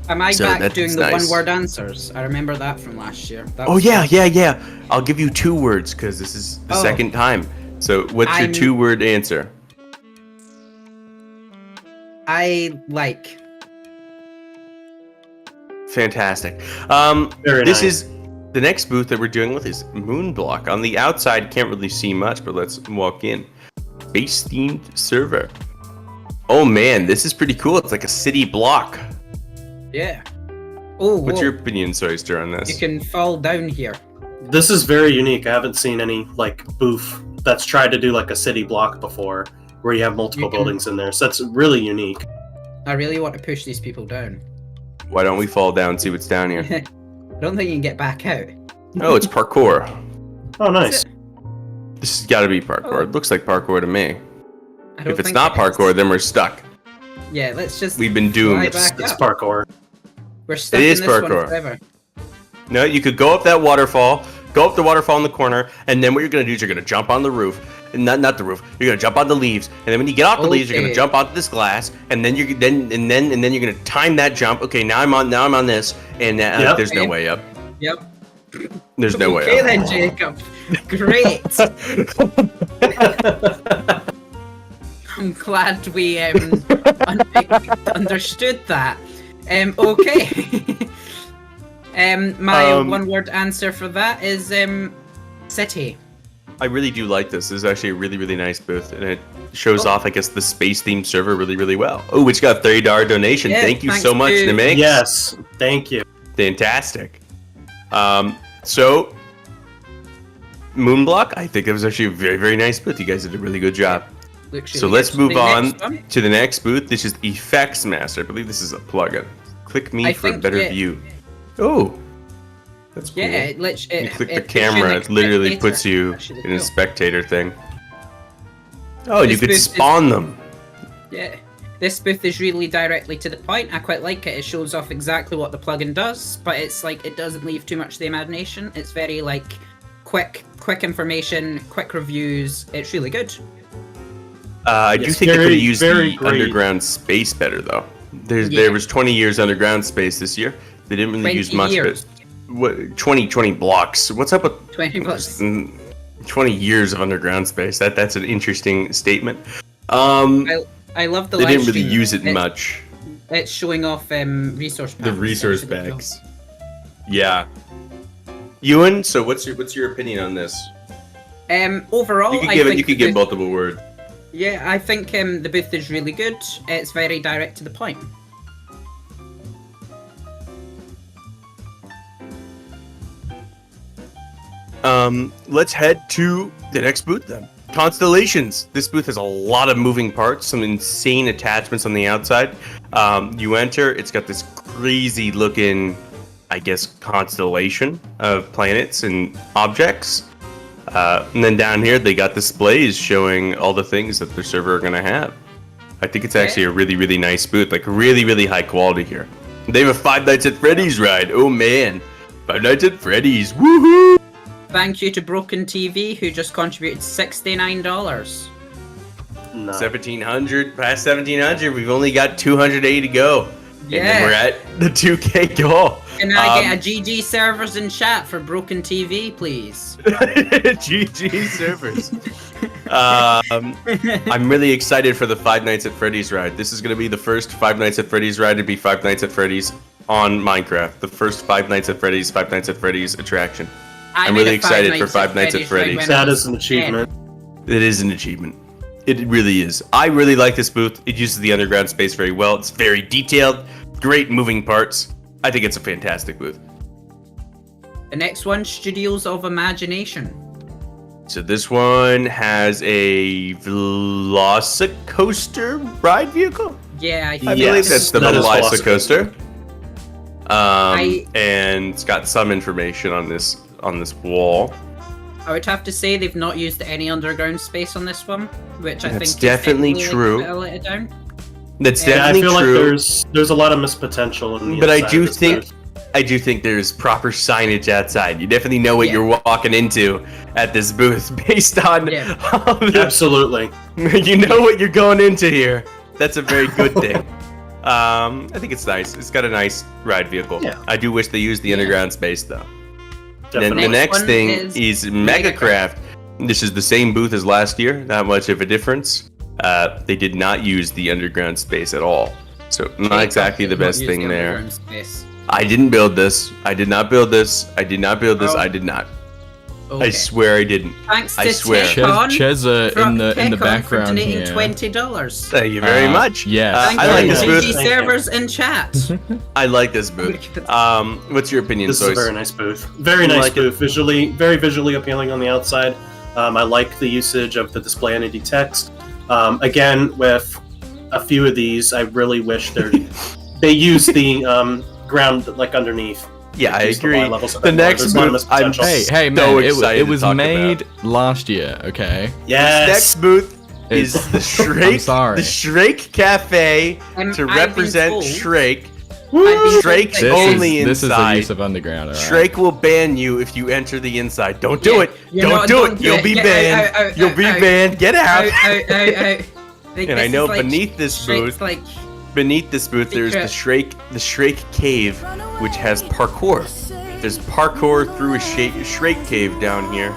Speaker 9: Am I back doing the one-word answers? I remember that from last year.
Speaker 8: Yeah. I'll give you 2 words because this is the second time. So what's your 2-word answer?
Speaker 9: I like.
Speaker 8: Fantastic.
Speaker 11: Very
Speaker 8: this
Speaker 11: nice.
Speaker 8: is the next booth that we're doing with is Moonblock. On the outside, can't really see much, but let's walk in. Space-themed server. Oh man, this is pretty cool. It's like a city block.
Speaker 9: Yeah. Oh.
Speaker 8: What's your opinion, Soyster, on this?
Speaker 9: You can fall down here.
Speaker 11: This is very unique. I haven't seen any booth that's tried to do like a city block before, where you have multiple buildings in there. So that's really unique.
Speaker 9: I really want to push these people down.
Speaker 8: Why don't we fall down and see what's down here?
Speaker 9: I don't think you can get back out.
Speaker 8: Oh, it's parkour.
Speaker 11: Oh, nice.
Speaker 8: This has got to be parkour.
Speaker 9: Oh.
Speaker 8: It looks like parkour to me. If it's
Speaker 9: think
Speaker 8: not
Speaker 9: it is.
Speaker 8: parkour, then we're stuck.
Speaker 9: Yeah, let's just.
Speaker 8: We've been doomed.
Speaker 9: fly back
Speaker 11: It's
Speaker 9: up.
Speaker 11: parkour.
Speaker 9: We're stuck
Speaker 8: It is
Speaker 9: in this
Speaker 8: parkour.
Speaker 9: one forever.
Speaker 8: No, you could go up that waterfall, go up the waterfall in the corner, and then what you're gonna do is you're gonna jump on the roof. Not the roof. You're gonna jump on the leaves, and then when you get off the leaves, you're gonna jump onto this glass, and then you're gonna time that jump. Okay, now I'm on this, and there's no way up.
Speaker 9: Yep.
Speaker 8: There's no way
Speaker 9: Okay
Speaker 8: up.
Speaker 9: then, Jacob. Great. I'm glad we understood that. Okay. My one-word answer for that is city.
Speaker 8: I really do like this. This is actually a really, really nice booth, and it shows off, I guess, the space-themed server really, really well. Oh, which got a $30 donation.
Speaker 9: Yeah,
Speaker 8: Thank you
Speaker 9: thanks
Speaker 8: so much,
Speaker 9: to-
Speaker 8: Nemix.
Speaker 11: Yes, thank you.
Speaker 8: Fantastic. So, Moonblock, I think it was actually a very, very nice booth. You guys did a really good job. So let's move on to the next booth. This is Effects Master. I believe this is a plugin. Click me for a better view. Oh, that's cool.
Speaker 9: Yeah,
Speaker 8: you click the camera, it literally puts you in a spectator thing. Oh, and you could spawn them.
Speaker 9: Yeah. This booth is really directly to the point. I quite like it. It shows off exactly what the plugin does, but it's like it doesn't leave too much to the imagination. It's very quick information, quick reviews. It's really good.
Speaker 8: I do
Speaker 11: Yes,
Speaker 8: think they could
Speaker 11: very,
Speaker 8: have used
Speaker 11: very
Speaker 8: the
Speaker 11: great.
Speaker 8: underground space better, though.
Speaker 9: Yeah.
Speaker 8: There was 20 years underground space this year. They didn't really use
Speaker 9: 20
Speaker 8: much
Speaker 9: years.
Speaker 8: of it. What, 20 blocks. What's up with
Speaker 9: 20 bucks.
Speaker 8: 20 years of underground space? That's an interesting statement.
Speaker 9: I love the
Speaker 8: They
Speaker 9: live
Speaker 8: didn't really
Speaker 9: stream.
Speaker 8: use it
Speaker 9: It's-
Speaker 8: much.
Speaker 9: It's showing off resource packs.
Speaker 8: The resource
Speaker 9: That's really cool.
Speaker 8: packs. Yeah. Ewan, so what's your opinion on this?
Speaker 9: Overall,
Speaker 8: You could
Speaker 9: I
Speaker 8: give
Speaker 9: think
Speaker 8: you could give multiple words.
Speaker 9: Yeah, I think the booth is really good. It's very direct to the point.
Speaker 8: Let's head to the next booth then. Constellations. This booth has a lot of moving parts, some insane attachments on the outside. You enter, it's got this crazy looking, I guess, constellation of planets and objects. And then down here, they got displays showing all the things that their server are going to have. I think it's actually a really, really nice booth, like really, really high quality here. They have a Five Nights at Freddy's ride. Oh man, Five Nights at Freddy's. Woohoo!
Speaker 9: Thank you to Broken TV, who just contributed $69.
Speaker 11: No.
Speaker 8: 1700, past 1700. We've only got 280 to go.
Speaker 9: Yeah.
Speaker 8: And then we're at the 2K goal.
Speaker 9: Can I get a GG servers in chat for Broken TV, please?
Speaker 8: GG servers. I'm really excited for the Five Nights at Freddy's ride. This is going to be the first Five Nights at Freddy's ride to be Five Nights at Freddy's on Minecraft. The first Five Nights at Freddy's attraction. I'm really excited for Five Nights at Freddy's.
Speaker 11: That is an achievement.
Speaker 8: It is an achievement. It really is. I really like this booth. It uses the underground space very well. It's very detailed, great moving parts. I think it's a fantastic booth.
Speaker 9: The next one, Studios of Imagination.
Speaker 8: So this one has a Velocicoaster ride vehicle?
Speaker 9: Yeah,
Speaker 8: I believe that's the
Speaker 11: that is
Speaker 8: Velocicoaster.
Speaker 9: I-
Speaker 8: And it's got some information on this wall.
Speaker 9: I would have to say they've not used any underground space on this one, which I
Speaker 8: That's
Speaker 9: think
Speaker 8: definitely
Speaker 9: is
Speaker 8: true.
Speaker 9: A little down.
Speaker 8: That's
Speaker 11: Yeah, I
Speaker 8: definitely
Speaker 11: feel
Speaker 8: true.
Speaker 11: like there's a lot of missed potential in the
Speaker 8: But I
Speaker 11: inside
Speaker 8: do
Speaker 11: of this
Speaker 8: think
Speaker 11: booth.
Speaker 8: there's proper signage outside. You definitely know what
Speaker 9: Yeah.
Speaker 8: you're walking into at this booth based on
Speaker 9: Yeah.
Speaker 11: Absolutely.
Speaker 8: you know what you're going into here. That's a very good thing. I think it's nice. It's got a nice ride vehicle.
Speaker 11: Yeah.
Speaker 8: I do wish they used the underground space though. Then
Speaker 11: Definitely.
Speaker 8: the
Speaker 9: Next
Speaker 8: next
Speaker 9: one
Speaker 8: thing
Speaker 9: is
Speaker 8: is Megacraft. This is the same booth as last year. Not much of a difference. They did not use the underground space at all. So not exactly the best thing there. I didn't build this. I did not build this. I did not build this.
Speaker 9: Oh.
Speaker 8: I did not.
Speaker 9: Okay.
Speaker 8: I swear I didn't.
Speaker 9: Thanks to
Speaker 8: I swear.
Speaker 9: Tekon
Speaker 2: Cheza in the
Speaker 9: for
Speaker 2: background
Speaker 9: donating
Speaker 2: here.
Speaker 9: $20.
Speaker 8: Thank you very much.
Speaker 2: yes.
Speaker 9: Thank
Speaker 8: I
Speaker 9: you
Speaker 8: like
Speaker 9: to
Speaker 8: this
Speaker 11: Thank
Speaker 8: booth.
Speaker 11: you.
Speaker 9: GG servers in chat.
Speaker 8: I like this booth. What's your opinion,
Speaker 11: This is a
Speaker 8: Soyce?
Speaker 11: very nice booth. Very
Speaker 8: You
Speaker 11: nice
Speaker 8: like it?
Speaker 11: booth. Very visually appealing on the outside. I like the usage of the display entity text. Again, with a few of these, I really wish they use the ground like underneath.
Speaker 8: Yeah, I
Speaker 11: Use the
Speaker 8: agree.
Speaker 11: Y levels a
Speaker 8: The
Speaker 11: bit more.
Speaker 8: next
Speaker 11: There's a lot of
Speaker 8: booth,
Speaker 11: missed
Speaker 8: I'm
Speaker 11: potential.
Speaker 2: Hey,
Speaker 8: so
Speaker 2: man,
Speaker 8: excited
Speaker 2: it
Speaker 8: to
Speaker 2: was
Speaker 8: talk
Speaker 2: made
Speaker 8: about.
Speaker 2: last year, okay?
Speaker 11: Yes.
Speaker 8: Next booth is
Speaker 2: It's-
Speaker 8: the Shrek.
Speaker 2: I'm sorry.
Speaker 8: The Shrek Cafe to
Speaker 9: I've been
Speaker 8: represent
Speaker 9: told-
Speaker 8: Shrek.
Speaker 9: I've been told
Speaker 8: Shrek's
Speaker 9: that-
Speaker 8: only
Speaker 2: This is the
Speaker 8: inside.
Speaker 2: use of underground, alright?
Speaker 8: Shrek will ban you if you enter the inside. Don't do
Speaker 9: Yeah,
Speaker 8: it.
Speaker 9: you're
Speaker 8: Don't
Speaker 9: not-
Speaker 8: do
Speaker 9: don't
Speaker 8: it.
Speaker 9: do
Speaker 8: You'll
Speaker 9: it.
Speaker 8: be
Speaker 9: Get
Speaker 8: banned.
Speaker 9: out,
Speaker 8: You'll be
Speaker 9: out.
Speaker 8: banned. Get out.
Speaker 9: Out. Like,
Speaker 8: And I
Speaker 9: this
Speaker 8: know
Speaker 9: is like
Speaker 8: beneath this
Speaker 9: Shrek's
Speaker 8: booth,
Speaker 9: like
Speaker 8: beneath this booth, there's the Shrek Cave, which has parkour. There's parkour through a Shrek Cave down here,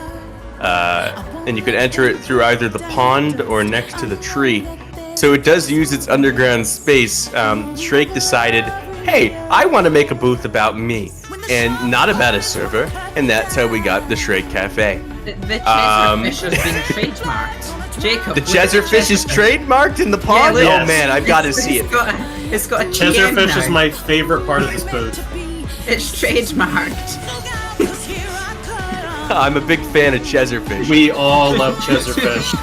Speaker 8: and you could enter it through either the pond or next to the tree. So it does use its underground space. Shrek decided, hey, I want to make a booth about me, and not about a server, and that's how we got the Shrek Cafe.
Speaker 9: the Cheserfish has been trademarked. Jacob,
Speaker 8: The
Speaker 9: look at
Speaker 8: Cheserfish is trademarked in the pond?
Speaker 9: look.
Speaker 8: Oh man, I've got to
Speaker 9: It's-
Speaker 8: see it.
Speaker 9: It's got a TM
Speaker 11: Cheserfish
Speaker 9: now.
Speaker 11: is my favorite part of this booth.
Speaker 9: It's trademarked.
Speaker 8: I'm a big fan of Cheserfish.
Speaker 11: We all love Cheserfish.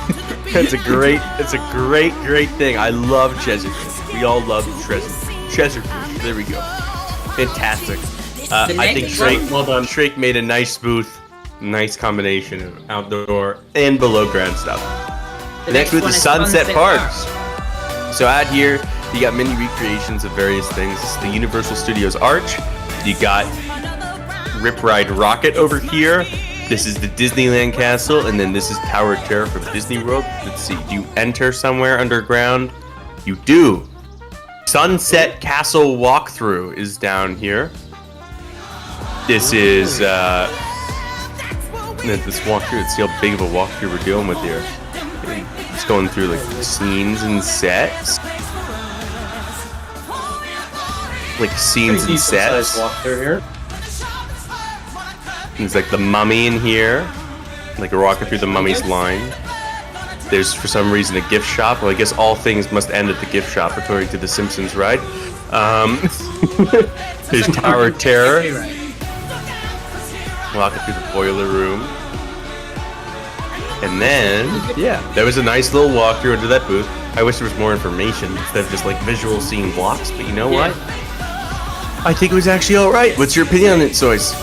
Speaker 8: It's a great thing. I love Cheserfish. We all love Cheserfish. There we go. Fantastic. I think
Speaker 9: next one-
Speaker 8: Shrek,
Speaker 11: Well done.
Speaker 8: Shrek made a nice booth. Nice combination of outdoor and below ground stuff. The next booth
Speaker 9: one
Speaker 8: is
Speaker 9: is
Speaker 8: Sunset
Speaker 9: Sunset
Speaker 8: Parks. So out here, you got many recreations of various things. This is the Universal Studios Arch. You got Rip Ride Rocket over here. This is the Disneyland Castle, and then this is Tower of Terror from Disney World. Let's see, do you enter somewhere underground? You do. Sunset Castle walkthrough is down here. This is, this walkthrough, let's see how big of a walkthrough we're dealing with here. Just going through, like, scenes and sets. Like, scenes and sets.
Speaker 11: Walkthrough here.
Speaker 8: There's like the mummy in here, like we're walking through the mummy's line. There's for some reason a gift shop. Well, I guess all things must end at the gift shop, according to the Simpsons, right? There's Tower of Terror. Walking through the boiler room. And then, yeah, there was a nice little walkthrough into that booth. I wish there was more information instead of just like visual scene blocks, but you know what? I think it was actually alright. What's your opinion on it, Soyce?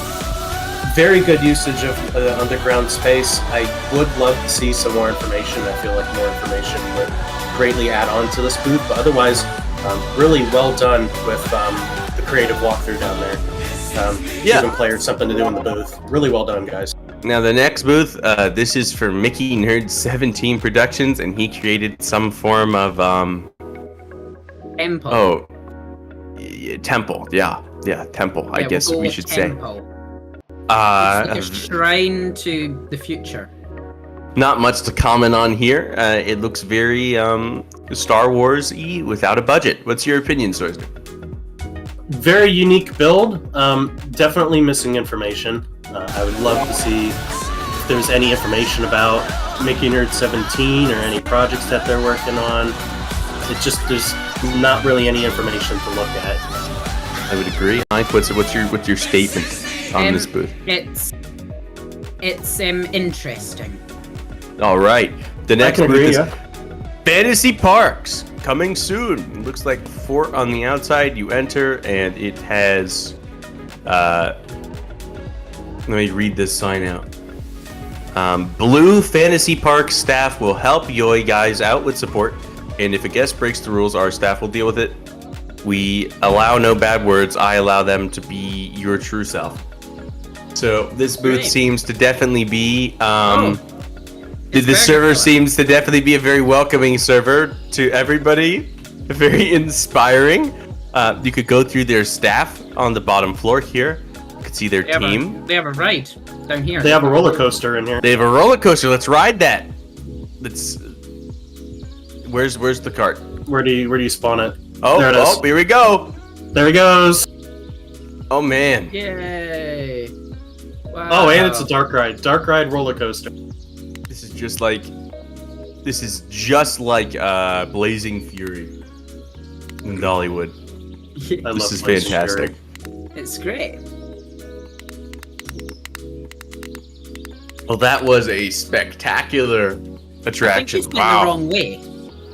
Speaker 11: Very good usage of the underground space. I would love to see some more information. I feel like more information would greatly add on to this booth, but otherwise, really well done with the creative walkthrough down there. Giving players something to do in the booth. Really well done, guys.
Speaker 8: Now the next booth, this is for Mickey Nerd 17 Productions, and he created some form of
Speaker 9: temple.
Speaker 8: Oh, temple. Yeah, temple. I guess we should say.
Speaker 9: It's like a shrine to the future.
Speaker 8: Not much to comment on here. It looks very Star Wars-y without a budget. What's your opinion, Soyster?
Speaker 11: Very unique build. Definitely missing information. I would love to see if there's any information about Mickey Nerd 17 or any projects that they're working on. It's just there's not really any information to look at.
Speaker 8: I would agree. Mike, what's your statement on this booth?
Speaker 9: It's interesting.
Speaker 8: All right. The next booth is Fantasy Parks coming soon. It looks like fort on the outside. You enter, and it has. Let me read this sign out. Blue Fantasy Park staff will help Yoi guys out with support, and if a guest breaks the rules, our staff will deal with it. We allow no bad words. I allow them to be your true self. So this booth seems to definitely be. The server seems to definitely be a very welcoming server to everybody. Very inspiring. You could go through their staff on the bottom floor here. You could see their team.
Speaker 9: They have a ride down here.
Speaker 11: They have a roller coaster in here.
Speaker 8: They have a roller coaster. Let's ride that. Where's the cart?
Speaker 11: Where do you spawn it?
Speaker 8: Oh,
Speaker 11: there it is.
Speaker 8: Here we go.
Speaker 11: There he goes.
Speaker 8: Oh man.
Speaker 9: Yay. Wow.
Speaker 11: Oh, and it's a dark ride. Dark ride roller coaster.
Speaker 8: This is just like Blazing Fury in Dollywood. This is fantastic.
Speaker 9: It's great.
Speaker 8: Well, that was a spectacular attraction.
Speaker 9: I think the wrong way,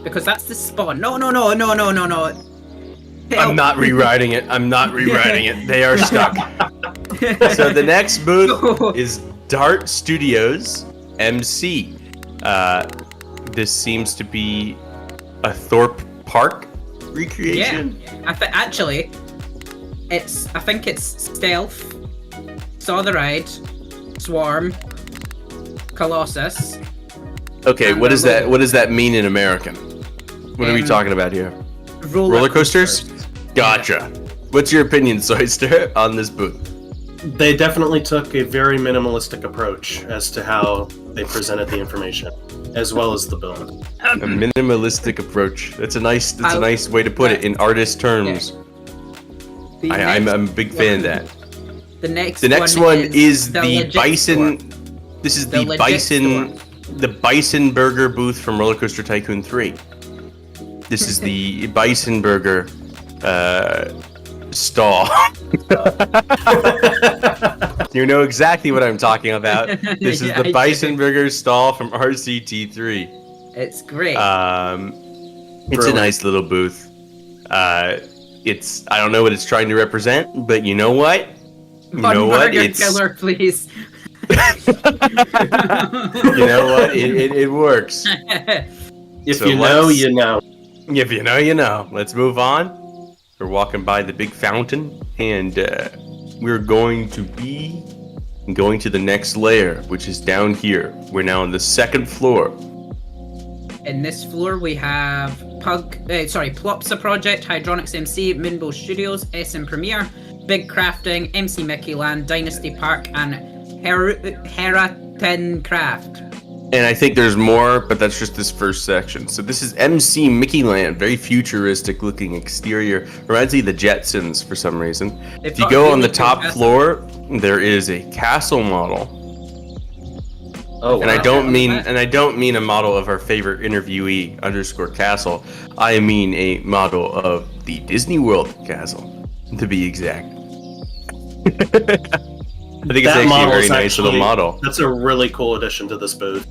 Speaker 9: because that's the spawn. No.
Speaker 8: I'm not rewriting it. They are stuck. So the next booth is Dart Studios MC. This seems to be a Thorpe Park recreation.
Speaker 9: Yeah, I think it's Stealth, Saw the Ride, Swarm, Colossus.
Speaker 8: Okay, what does that mean in American? What are we talking about here? Roller coasters? Gotcha. What's your opinion, Soyster, on this booth?
Speaker 11: They definitely took a very minimalistic approach as to how they presented the information, as well as the build.
Speaker 8: A minimalistic approach. That's a nice way to put it in artist terms. Yeah. I'm a big fan of that.
Speaker 9: The next
Speaker 8: one is the Bison.
Speaker 9: Store.
Speaker 8: This is the Bison. The Bison Burger booth from Roller Coaster Tycoon 3. This is the Bison Burger stall. You know exactly what I'm talking about. This is the Bison Burger stall from RCT3.
Speaker 9: It's great.
Speaker 8: It's a nice little booth. I don't know what it's trying to represent, but you know what?
Speaker 9: It's killer, please.
Speaker 8: You know what? It works.
Speaker 11: If you know, you know.
Speaker 8: If you know, you know. Let's move on. We're walking by the big fountain, and we're going to be and going to the next layer, which is down here. We're now on the second floor.
Speaker 9: In this floor, we have Plopsa Project, Hydronics MC, Moonbow Studios, SM Premiere, Big Crafting, MC Mickey Land, Dynasty Park, and Heraten Craft.
Speaker 8: And I think there's more, but that's just this first section. So this is MC Mickey Land, very futuristic looking exterior. Reminds me of the Jetsons for some reason. If you go on the top floor, there is a castle model.
Speaker 11: Oh, wow.
Speaker 8: And I don't mean a model of our favorite interviewee _castle. I mean a model of the Disney World castle, to be exact. I think it's actually a very nice little model.
Speaker 11: That's a really cool addition to this booth.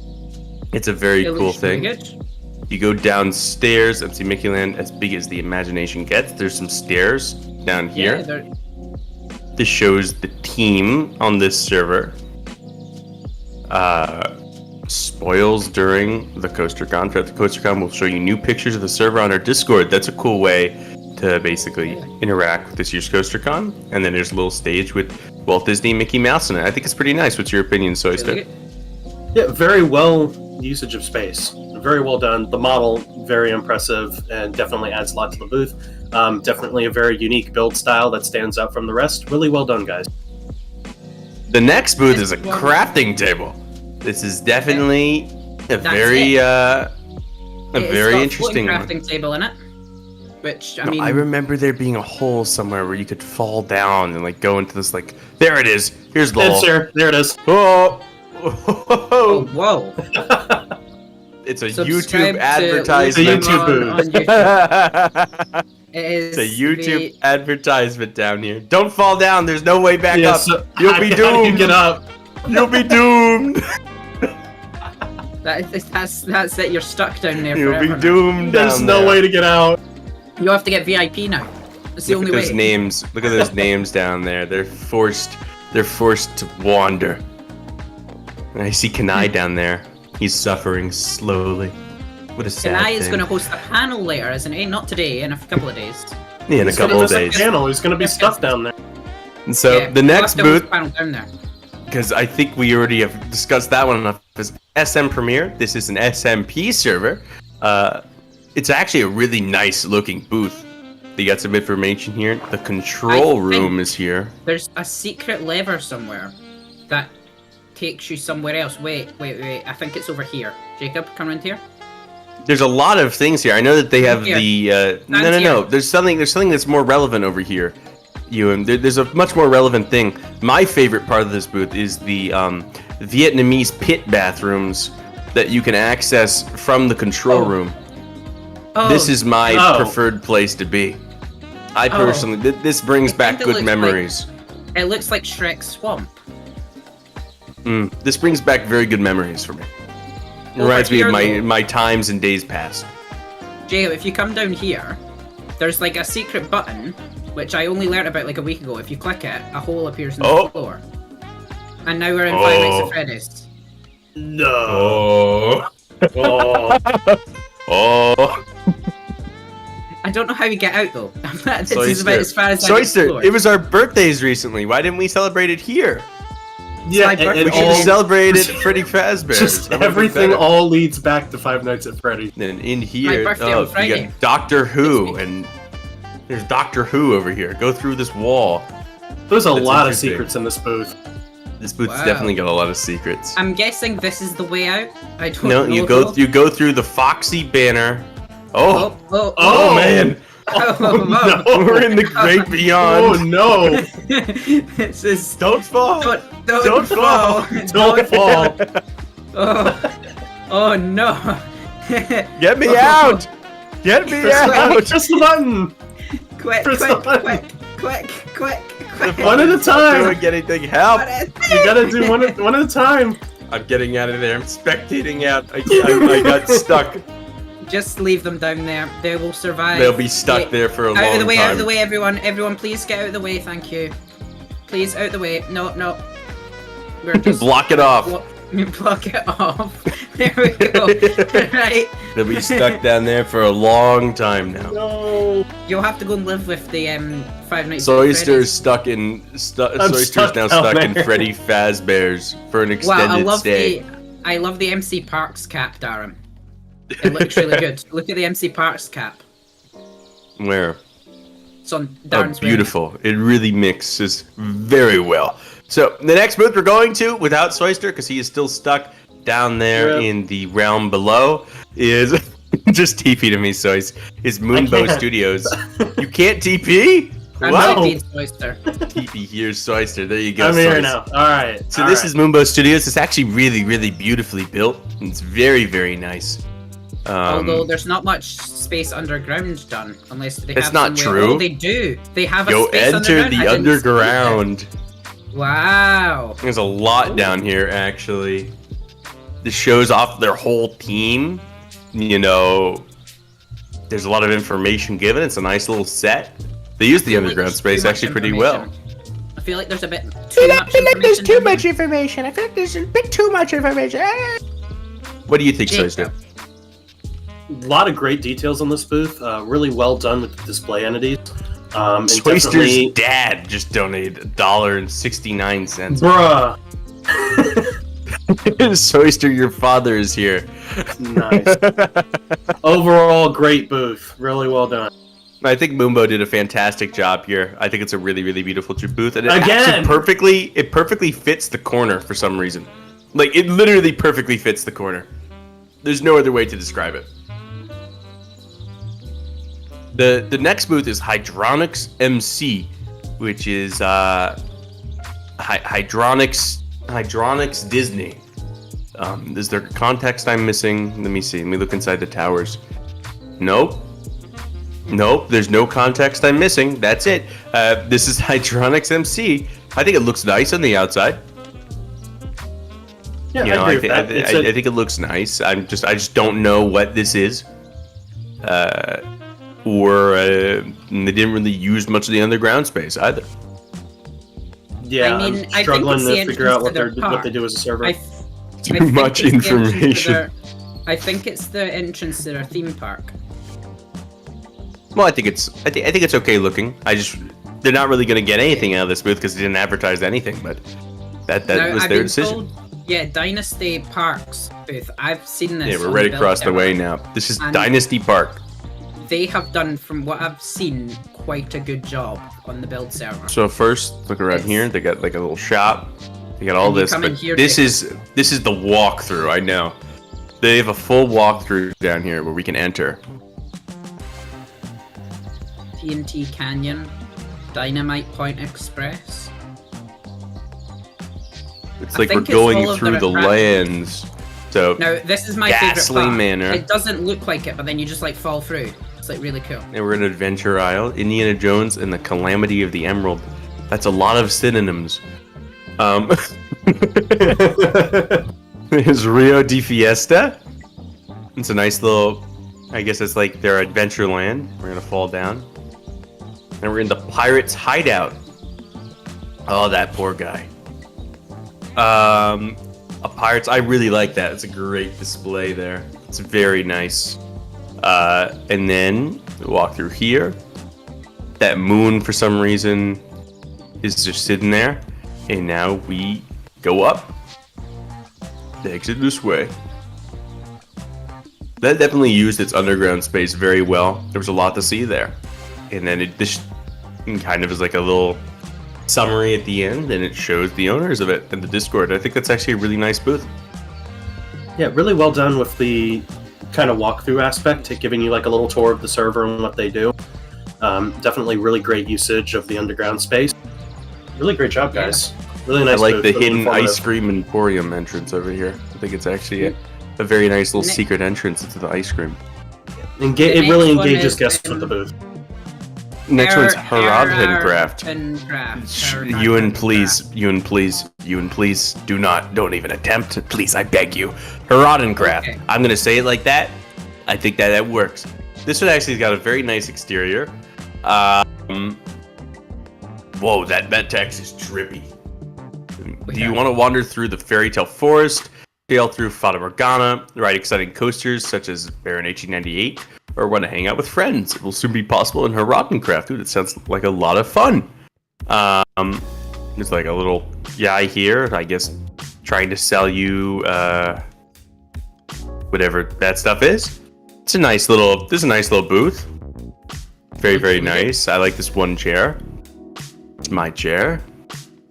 Speaker 8: It's a very cool thing. You go downstairs, MC Mickey Land, as big as the imagination gets. There's some stairs down here. This shows the team on this server. Spoils during the CoasterCon. Throughout the CoasterCon, we'll show you new pictures of the server on our Discord. That's a cool way to basically interact with this year's CoasterCon. And then there's a little stage with Walt Disney and Mickey Mouse in it. I think it's pretty nice. What's your opinion, Soyster?
Speaker 11: Yeah, very well usage of space. Very well done. The model, very impressive, and definitely adds a lot to the booth. Definitely a very unique build style that stands out from the rest. Really well done, guys.
Speaker 8: The next booth is a crafting table. This is definitely a very interesting
Speaker 9: crafting table in it. Which I mean,
Speaker 8: I remember there being a hole somewhere where you could fall down and like go into this like. There it is. Here's the hole.
Speaker 11: There it is.
Speaker 8: Oh.
Speaker 9: Oh, whoa.
Speaker 8: It's a YouTube advertisement. It's a YouTube advertisement down here. Don't fall down. There's no way back up.
Speaker 11: So
Speaker 8: You'll be doomed.
Speaker 11: Get up.
Speaker 8: You'll be doomed.
Speaker 9: That's it. You're stuck down there.
Speaker 8: You'll be doomed.
Speaker 11: There's no way to get out.
Speaker 9: You have to get VIP now. That's the only way.
Speaker 8: Look at those names down there. They're forced to wander. And I see Kanai down there. He's suffering slowly. What a sad
Speaker 9: Kanai
Speaker 8: thing.
Speaker 9: is going to host a panel later, isn't he? Not today, in a couple of days.
Speaker 8: Yeah, in a couple of days.
Speaker 11: He's going to be stuck down there.
Speaker 8: And so the next booth,
Speaker 9: panel down there.
Speaker 8: because I think we already have discussed that one enough, is SM Premiere. This is an SMP server. It's actually a really nice looking booth. They got some information here. The control room is here.
Speaker 9: There's a secret lever somewhere that takes you somewhere else. Wait. I think it's over here. Jacob, come around here.
Speaker 8: There's a lot of things here. I know that they have the no. There's something that's more relevant over here. There's a much more relevant thing. My favorite part of this booth is the Vietnamese pit bathrooms that you can access from the control room.
Speaker 9: Oh.
Speaker 8: This is my preferred place to be. I personally, this brings back good memories.
Speaker 9: It looks like Shrek's swamp.
Speaker 8: This brings back very good memories for me. It reminds me of my times and days past.
Speaker 9: Jacob, if you come down here, there's like a secret button, which I only learned about like a week ago. If you click it, a hole appears in the floor. And now we're in Five Nights at Freddy's.
Speaker 11: No.
Speaker 9: I don't know how we get out though. This is about as far as I
Speaker 8: Soyster, it was our birthdays recently. Why didn't we celebrate it here?
Speaker 11: Yeah,
Speaker 8: we should celebrate it at Freddy Fazbear's.
Speaker 11: Just everything all leads back to Five Nights at Freddy's.
Speaker 8: And in here,
Speaker 9: My birthday on
Speaker 8: you
Speaker 9: Friday.
Speaker 8: got Doctor Who, and there's Doctor Who over here. Go through this wall.
Speaker 11: There's a lot of secrets in this booth.
Speaker 8: This booth's definitely got a lot of secrets.
Speaker 9: I'm guessing this is the way out. I don't
Speaker 8: No,
Speaker 9: know.
Speaker 8: you go through the Foxy banner.
Speaker 9: Oh
Speaker 8: Man!
Speaker 9: Oh, no.
Speaker 8: We're in the great beyond.
Speaker 11: Oh no!
Speaker 9: This is
Speaker 8: Don't fall!
Speaker 9: Don't fall!
Speaker 11: Don't fall!
Speaker 9: Oh no!
Speaker 8: Get me out! Get me out!
Speaker 11: Press the button!
Speaker 9: Quick!
Speaker 11: One at a time!
Speaker 8: I'm not doing anything. Help!
Speaker 11: You gotta do one at a time.
Speaker 8: I'm getting out of there. I'm spectating out. I got stuck.
Speaker 9: Just leave them down there. They will survive.
Speaker 8: They'll be stuck there for a long time.
Speaker 9: Out of the way, everyone. Everyone, please get out of the way. Thank you. Please, out of the way. No. We're just
Speaker 8: block it off.
Speaker 9: You block it off. There we go. Right.
Speaker 8: They'll be stuck down there for a long time now.
Speaker 11: No.
Speaker 9: You'll have to go and live with the Five Nights at
Speaker 8: Soyster's
Speaker 9: Freddy's.
Speaker 8: Soyster's now stuck in Freddy Fazbear's for an extended stay.
Speaker 9: I love the MC Parks cap, Darren. It looks really good. Look at the MC Parks cap.
Speaker 8: Where?
Speaker 9: It's on
Speaker 8: Oh,
Speaker 9: Darren's
Speaker 8: beautiful. It really mixes very well. So, the next booth we're going to, without Soyster, because he is still stuck down there in the realm below, is... just TP to me, Soyce. Is Moonbow Studios. You can't TP?
Speaker 9: I'm
Speaker 8: Wow.
Speaker 9: TP'ing Soyster.
Speaker 8: TP, here's Soyster. There you go,
Speaker 11: I'm here
Speaker 8: Soyce.
Speaker 11: now. Alright.
Speaker 8: So this is Moonbow Studios. It's actually really, really beautifully built. It's very, very nice.
Speaker 9: Although there's not much space underground done, unless they
Speaker 8: It's
Speaker 9: have
Speaker 8: not
Speaker 9: somewhere-
Speaker 8: true.
Speaker 9: Oh, they do. They have a
Speaker 8: Yo,
Speaker 9: space
Speaker 8: enter
Speaker 9: underground.
Speaker 8: the
Speaker 9: I didn't see
Speaker 8: underground.
Speaker 9: it. Wow.
Speaker 8: There's a lot down here, actually. This shows off their whole team. You know, there's a lot of information given. It's a nice little set. They use the underground space actually pretty well.
Speaker 9: I feel like there's a bit too much information.
Speaker 1: There's too much information. I feel like there's a bit too much information.
Speaker 8: What do you think,
Speaker 9: Jake,
Speaker 8: Soyster?
Speaker 11: A lot of great details on this booth. Really well done with the display entities. And
Speaker 8: Soyster's
Speaker 11: definitely-
Speaker 8: dad just donated $1.69.
Speaker 11: Bruh.
Speaker 8: Soyster, your father is here.
Speaker 11: Nice. Overall, great booth. Really well done.
Speaker 8: I think Moonbow did a fantastic job here. I think it's a really, really beautiful booth, and it
Speaker 11: Again!
Speaker 8: actually perfectly fits the corner for some reason. Like, it literally perfectly fits the corner. There's no other way to describe it. The next booth is Hydronics MC, which is Hydronics Disney. Is there context I'm missing? Let me see. Let me look inside the towers. Nope. Nope, there's no context I'm missing. That's it. This is Hydronics MC. I think it looks nice on the outside.
Speaker 11: Yeah,
Speaker 8: You know,
Speaker 11: I agree with that. It's
Speaker 8: I think it looks nice. I just don't know what this is. Or they didn't really use much of the underground space either.
Speaker 11: Yeah,
Speaker 9: I mean,
Speaker 11: I'm
Speaker 9: I think
Speaker 11: struggling
Speaker 9: it's the
Speaker 11: to figure out
Speaker 9: entrance to their
Speaker 11: what they do as a server.
Speaker 8: Too much information.
Speaker 9: I think it's the entrance to their theme park.
Speaker 8: Well, I think it's okay looking. They're not really gonna get anything out of this booth because they didn't advertise anything. But that
Speaker 9: Now,
Speaker 8: was
Speaker 9: I've
Speaker 8: their
Speaker 9: been
Speaker 8: decision.
Speaker 9: told- yeah, Dynasty Parks booth. I've seen this.
Speaker 8: Yeah, we're
Speaker 9: on
Speaker 8: right
Speaker 9: the
Speaker 8: across the
Speaker 9: build
Speaker 8: way
Speaker 9: server.
Speaker 8: now. This is
Speaker 9: And
Speaker 8: Dynasty Park.
Speaker 9: They have done, from what I've seen, quite a good job on the build server.
Speaker 8: So first, look around here. They got like a little shop. They got all
Speaker 9: And you
Speaker 8: this.
Speaker 9: come in
Speaker 8: But
Speaker 9: here
Speaker 8: this
Speaker 9: to-
Speaker 8: is the walkthrough. I know. They have a full walkthrough down here where we can enter.
Speaker 9: TNT Canyon, Dynamite Point Express.
Speaker 8: It's
Speaker 9: I
Speaker 8: like we're
Speaker 9: think it's
Speaker 8: going
Speaker 9: all of
Speaker 8: through
Speaker 9: their
Speaker 8: the
Speaker 9: attractions.
Speaker 8: lands. So
Speaker 9: Now, this is my favorite
Speaker 8: Ghastly
Speaker 9: part.
Speaker 8: Manor.
Speaker 9: It doesn't look like it, but then you just like fall through. It's like really cool.
Speaker 8: and we're in Adventure Isle, Indiana Jones, and the Calamity of the Emerald. That's a lot of synonyms. There's Rio de Fiesta. It's a nice little, I guess it's like their adventure land. We're gonna fall down. And we're in the Pirates Hideout. Oh, that poor guy. A Pirates, I really like that. It's a great display there. It's very nice. And then walk through here. That moon, for some reason, is just sitting there. And now we go up. The exit this way. That definitely used its underground space very well. There was a lot to see there. And then this kind of is like a little summary at the end, and it shows the owners of it in the Discord. I think that's actually a really nice booth.
Speaker 11: Yeah, really well done with the kind of walkthrough aspect, giving you like a little tour of the server and what they do. Definitely really great usage of the underground space. Really great job, guys. Really nice.
Speaker 8: I like
Speaker 11: booth,
Speaker 8: the
Speaker 11: really
Speaker 8: hidden
Speaker 11: informative.
Speaker 8: ice cream emporium entrance over here. I think it's actually a very nice little secret entrance into the ice cream.
Speaker 11: It really
Speaker 9: next one
Speaker 11: engages
Speaker 9: is,
Speaker 11: guests with the booth.
Speaker 8: Next one's
Speaker 9: Herodhencraft.
Speaker 8: Herodhencraft. Ewan, please, don't even attempt. Please, I beg you. Herodhencraft.
Speaker 9: Okay.
Speaker 8: I'm gonna say it like that. I think that works. This one actually has got a very nice exterior. Whoa, that text is trippy. Do you want to wander through the fairy tale forest? sail through Fata Morgana, ride exciting coasters such as Baron 1898, or want to hang out with friends. It will soon be possible in Herotencraft. Dude, it sounds like a lot of fun. There's like a little guy here, I guess, trying to sell you whatever that stuff is. This is a nice little booth. Very nice. I like this one chair. It's my chair.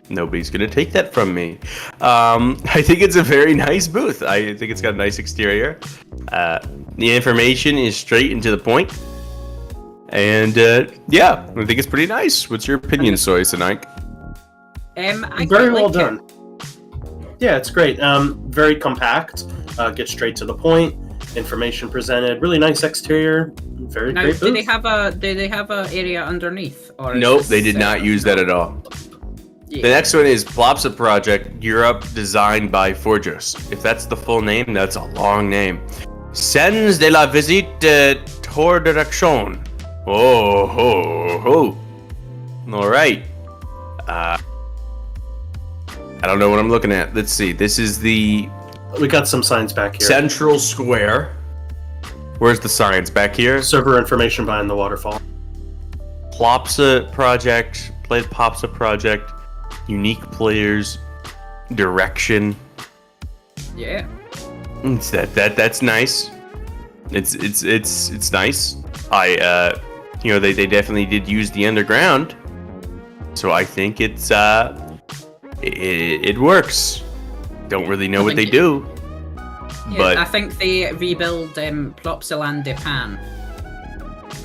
Speaker 8: Nobody's gonna take that from me. I think it's a very nice booth. I think it's got a nice exterior. The information is straight and to the point. And yeah, I think it's pretty nice. What's your opinion, Soy Sonic?
Speaker 11: Very well done. Yeah, it's great. Very compact. Get straight to the point. Information presented. Really nice exterior. Very great booth.
Speaker 9: Do they have a area underneath? Or
Speaker 8: Nope, they did not use that at all.
Speaker 9: Yeah.
Speaker 8: The next one is Plopsa Project Europe, designed by Forgos. If that's the full name, that's a long name. Sens de la visite tour direction. Oh, ho, ho. All right. I don't know what I'm looking at. Let's see. This is the...
Speaker 11: We got some signs back here.
Speaker 8: Central Square. Where's the signs? Back here?
Speaker 11: Server information behind the waterfall.
Speaker 8: Plopsa Project. Play the Plopsa Project. Unique players. Direction.
Speaker 9: Yeah.
Speaker 8: It's that's nice. It's nice. They definitely did use the underground. So I think it's it works. Don't really know what they do.
Speaker 9: Yeah,
Speaker 8: but
Speaker 9: I think they rebuild Plopsaland de Pan.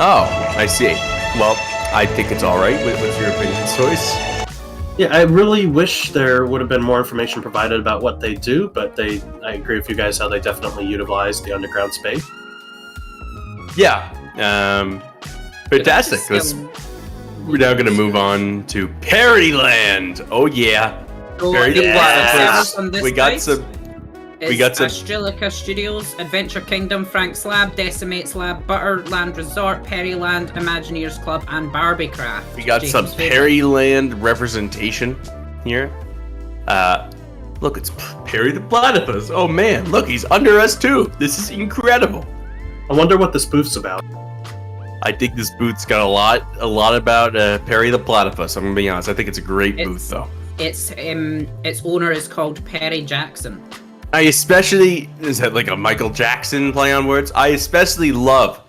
Speaker 8: Oh, I see. Well, I think it's alright. What's your opinion, Soyce?
Speaker 11: Yeah, I really wish there would have been more information provided about what they do, but I agree with you guys how they definitely utilize the underground space.
Speaker 8: Yeah. Fantastic. We're now going to move on to Perryland. Oh yeah. Perry the Platypus. We got some.
Speaker 9: Astralica Studios, Adventure Kingdom, Frank's Lab, Decimate's Lab, Butterland Resort, Perryland, Imagineers Club, and Barbiecraft.
Speaker 8: We got some Perryland representation here. Look, it's Perry the Platypus. Oh man, look, he's under us too. This is incredible.
Speaker 11: I wonder what this booth's about.
Speaker 8: I think this booth's got a lot about Perry the Platypus. I'm gonna be honest. I think it's a great booth though.
Speaker 9: Its owner is called Perry Jackson.
Speaker 8: Is that like a Michael Jackson play on words? I especially love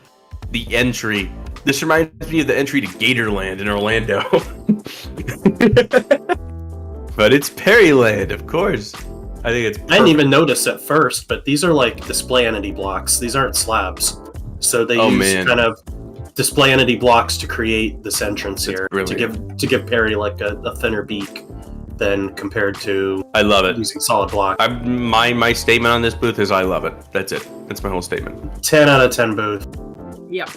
Speaker 8: the entry. This reminds me of the entry to Gatorland in Orlando. But it's Perryland, of course. I think it's perfect.
Speaker 11: I didn't even notice at first, but these are like display entity blocks. These aren't slabs. So they use kind of display entity blocks to create this entrance here to give Perry like a thinner beak than compared to
Speaker 8: I love it
Speaker 11: using solid block.
Speaker 8: My statement on this booth is I love it. That's it. That's my whole statement.
Speaker 11: 10 out of 10 booth.
Speaker 9: Yep.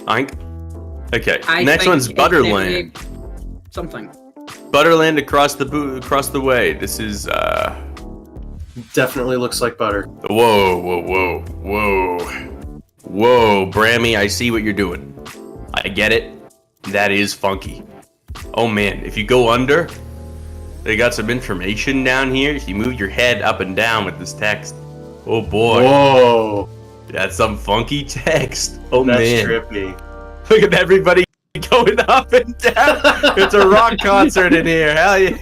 Speaker 8: Okay. Next one's Butterland.
Speaker 9: Something.
Speaker 8: Butterland across the way. This is
Speaker 11: definitely looks like butter.
Speaker 8: Whoa, Brammy, I see what you're doing. I get it. That is funky. Oh man, if you go under, they got some information down here. If you move your head up and down with this text. Oh boy.
Speaker 11: Whoa.
Speaker 8: That's some funky text. Oh
Speaker 11: That's
Speaker 8: man.
Speaker 11: trippy.
Speaker 8: Look at everybody going up and down. It's a rock concert in here. Hell yeah.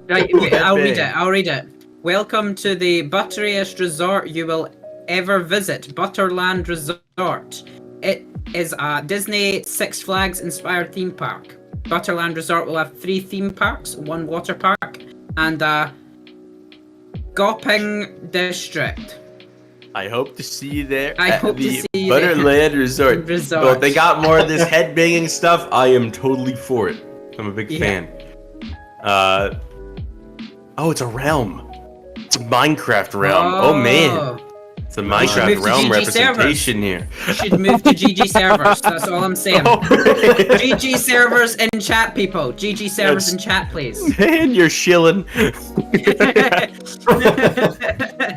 Speaker 9: Right, I'll read it. Welcome to the butteriest resort you will ever visit, Butterland Resort. It is a Disney Six Flags inspired theme park. Butterland Resort will have 3 theme parks, 1 water park, and a Gopping District.
Speaker 8: I hope to see you there
Speaker 9: see
Speaker 8: Butterland Resort. Well, if they got more of this head-banging stuff, I am totally for it. I'm a big fan. Oh, it's a realm. It's a Minecraft realm. Oh man. It's a Minecraft realm representation here.
Speaker 9: You should move to GG servers. That's all I'm saying. GG servers in chat, people. GG servers in chat, please.
Speaker 8: Man, you're shilling.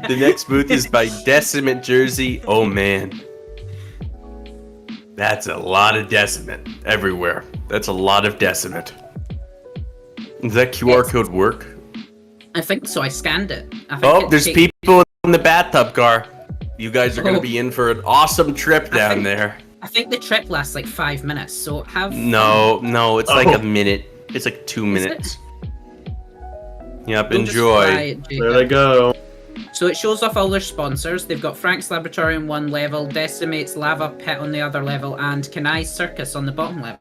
Speaker 8: The next booth is by Decimate Jersey. Oh man. That's a lot of Decimate everywhere. That's a lot of Decimate. Does that QR code work?
Speaker 9: I think so. I scanned it.
Speaker 8: There's people in the bathtub car. You guys are going to be in for an awesome trip down there.
Speaker 9: I think the trip lasts like 5 minutes, so have
Speaker 8: No, it's like a minute. It's like 2 minutes. Yep,
Speaker 9: We'll just
Speaker 8: enjoy.
Speaker 9: fly it, Jacob.
Speaker 11: There they go.
Speaker 9: So it shows off all their sponsors. They've got Frank's Laboratory on one level, Decimate's Lava Pit on the other level, and Kanai's Circus on the bottom level.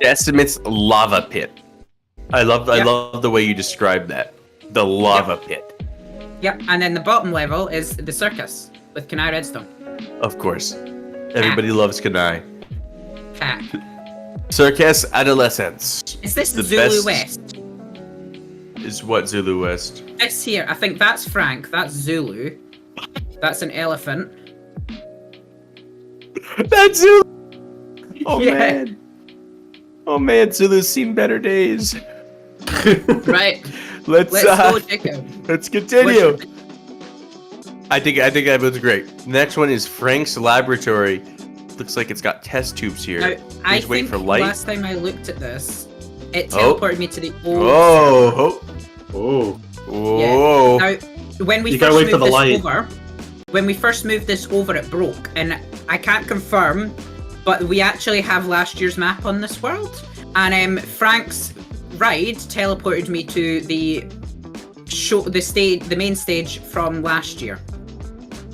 Speaker 8: Decimate's lava pit. I love the way you described that. The lava pit.
Speaker 9: Yep, and then the bottom level is the circus with Kanai Redstone.
Speaker 8: Of course. Everybody loves Kanai.
Speaker 9: Cat.
Speaker 8: Circus Adolescence.
Speaker 9: Is this
Speaker 8: The
Speaker 9: Zulu
Speaker 8: best-
Speaker 9: West?
Speaker 8: Is what Zulu West?
Speaker 9: This here, I think that's Frank, that's Zulu. That's an elephant.
Speaker 8: That's Zulu! Oh
Speaker 9: Yeah.
Speaker 8: man. Oh man, Zulu's seen better days.
Speaker 9: Right.
Speaker 8: Let's
Speaker 9: go, Jacob.
Speaker 8: Let's continue.
Speaker 9: What's-
Speaker 8: I think that was great. Next one is Frank's Laboratory. Looks like it's got test tubes here.
Speaker 9: Now, I
Speaker 8: Please wait
Speaker 9: think
Speaker 8: for light.
Speaker 9: last time I looked at this, it
Speaker 8: Oh.
Speaker 9: teleported me to the old.
Speaker 8: Oh,
Speaker 11: Oh.
Speaker 8: whoa.
Speaker 9: Now, when we
Speaker 11: You gotta
Speaker 9: first
Speaker 11: wait for
Speaker 9: moved
Speaker 11: the
Speaker 9: this
Speaker 11: light.
Speaker 9: over, it broke, and I can't confirm, but we actually have last year's map on this world, and Frank's ride teleported me to the show, the main stage from last year.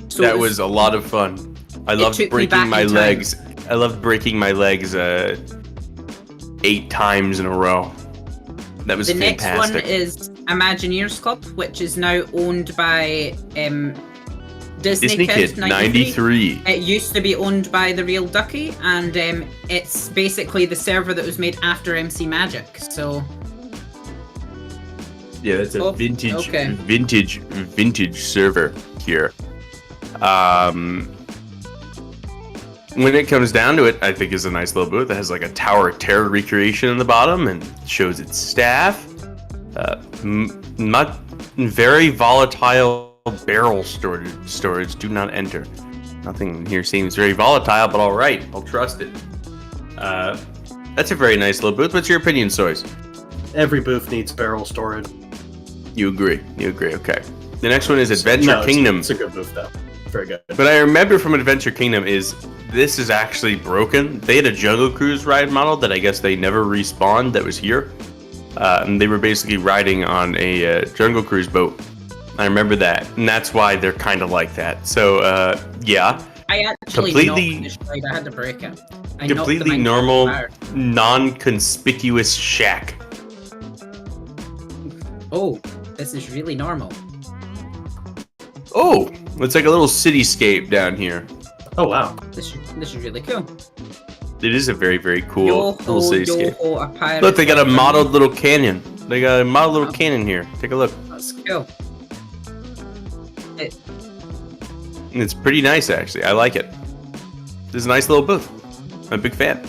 Speaker 9: So
Speaker 8: That
Speaker 9: it
Speaker 8: was a lot of fun. I loved
Speaker 9: took me
Speaker 8: breaking
Speaker 9: back
Speaker 8: my
Speaker 9: in time.
Speaker 8: legs. I loved breaking my legs 8 times in a row. That was
Speaker 9: the next
Speaker 8: fantastic.
Speaker 9: one is Imagineers Club, which is now owned by Disney Kid 93.
Speaker 8: 93.
Speaker 9: It used to be owned by the real Ducky, and it's basically the server that was made after MC Magic. So
Speaker 8: Yeah, that's a
Speaker 9: Oh,
Speaker 8: vintage
Speaker 9: okay.
Speaker 8: server here. When it comes down to it, I think is a nice little booth that has like a Tower of Terror recreation in the bottom and shows its staff. Not very volatile barrel storage. Do not enter. Nothing here seems very volatile, but all right, I'll trust it. That's a very nice little booth. What's your opinion, Soys?
Speaker 11: Every booth needs barrel storage.
Speaker 8: You agree? Okay. The next one is Adventure
Speaker 11: No,
Speaker 8: Kingdom.
Speaker 11: It's a good booth though. Very good.
Speaker 8: But I remember from Adventure Kingdom is this is actually broken. They had a Jungle Cruise ride model that I guess they never respawned that was here. And they were basically riding on a Jungle Cruise boat. I remember that. And that's why they're kind of like that. So, yeah.
Speaker 9: I actually
Speaker 8: Completely-
Speaker 9: knocked this ride. I had to break it. I knocked
Speaker 8: Completely
Speaker 9: the Minecraft
Speaker 8: normal,
Speaker 9: fire.
Speaker 8: non-conspicuous shack.
Speaker 9: Oh, this is really normal.
Speaker 8: Oh, it's like a little cityscape down here.
Speaker 11: Oh wow.
Speaker 9: This is really cool.
Speaker 8: It is a very, very cool
Speaker 9: Yo-ho,
Speaker 8: little cityscape.
Speaker 9: yo-ho, a pirate
Speaker 8: Look, they got a
Speaker 9: island.
Speaker 8: modeled little canyon. They got a modeled little canyon here. Take a look.
Speaker 9: That's cool. It,
Speaker 8: It's pretty nice, actually. I like it. This is a nice little booth. I'm a big fan.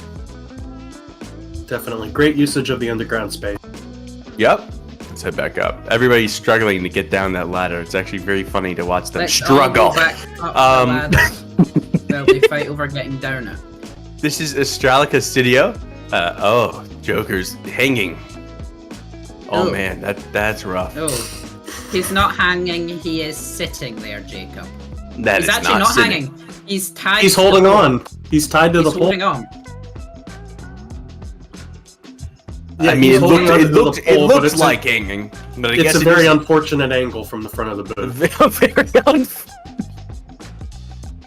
Speaker 11: Definitely. Great usage of the underground space.
Speaker 8: Yep. Let's head back up. Everybody's struggling to get down that ladder. It's actually very funny to watch them
Speaker 9: let's
Speaker 8: struggle.
Speaker 9: all go back up
Speaker 8: Um,
Speaker 9: the ladder while we fight over getting down it.
Speaker 8: This is Astralica Studio. Oh, Joker's hanging. Oh,
Speaker 9: Oh.
Speaker 8: man, that's rough.
Speaker 9: Oh, he's not hanging. He is sitting there, Jacob.
Speaker 8: That
Speaker 9: He's
Speaker 8: is
Speaker 9: actually not
Speaker 8: sitting.
Speaker 9: hanging. He's tied.
Speaker 11: He's
Speaker 9: to the
Speaker 11: holding
Speaker 9: pole.
Speaker 11: on. He's tied to
Speaker 9: He's
Speaker 11: the pole.
Speaker 9: holding on.
Speaker 11: Yeah,
Speaker 8: I mean,
Speaker 11: he's
Speaker 8: it
Speaker 11: holding
Speaker 8: looked,
Speaker 11: onto
Speaker 8: it
Speaker 11: the
Speaker 8: looked, it
Speaker 11: pole, but
Speaker 8: looks
Speaker 11: it's
Speaker 8: like hanging, but I
Speaker 11: It's
Speaker 8: guess
Speaker 11: a
Speaker 8: it
Speaker 11: very
Speaker 8: is
Speaker 11: unfortunate angle from the front of the booth.
Speaker 8: very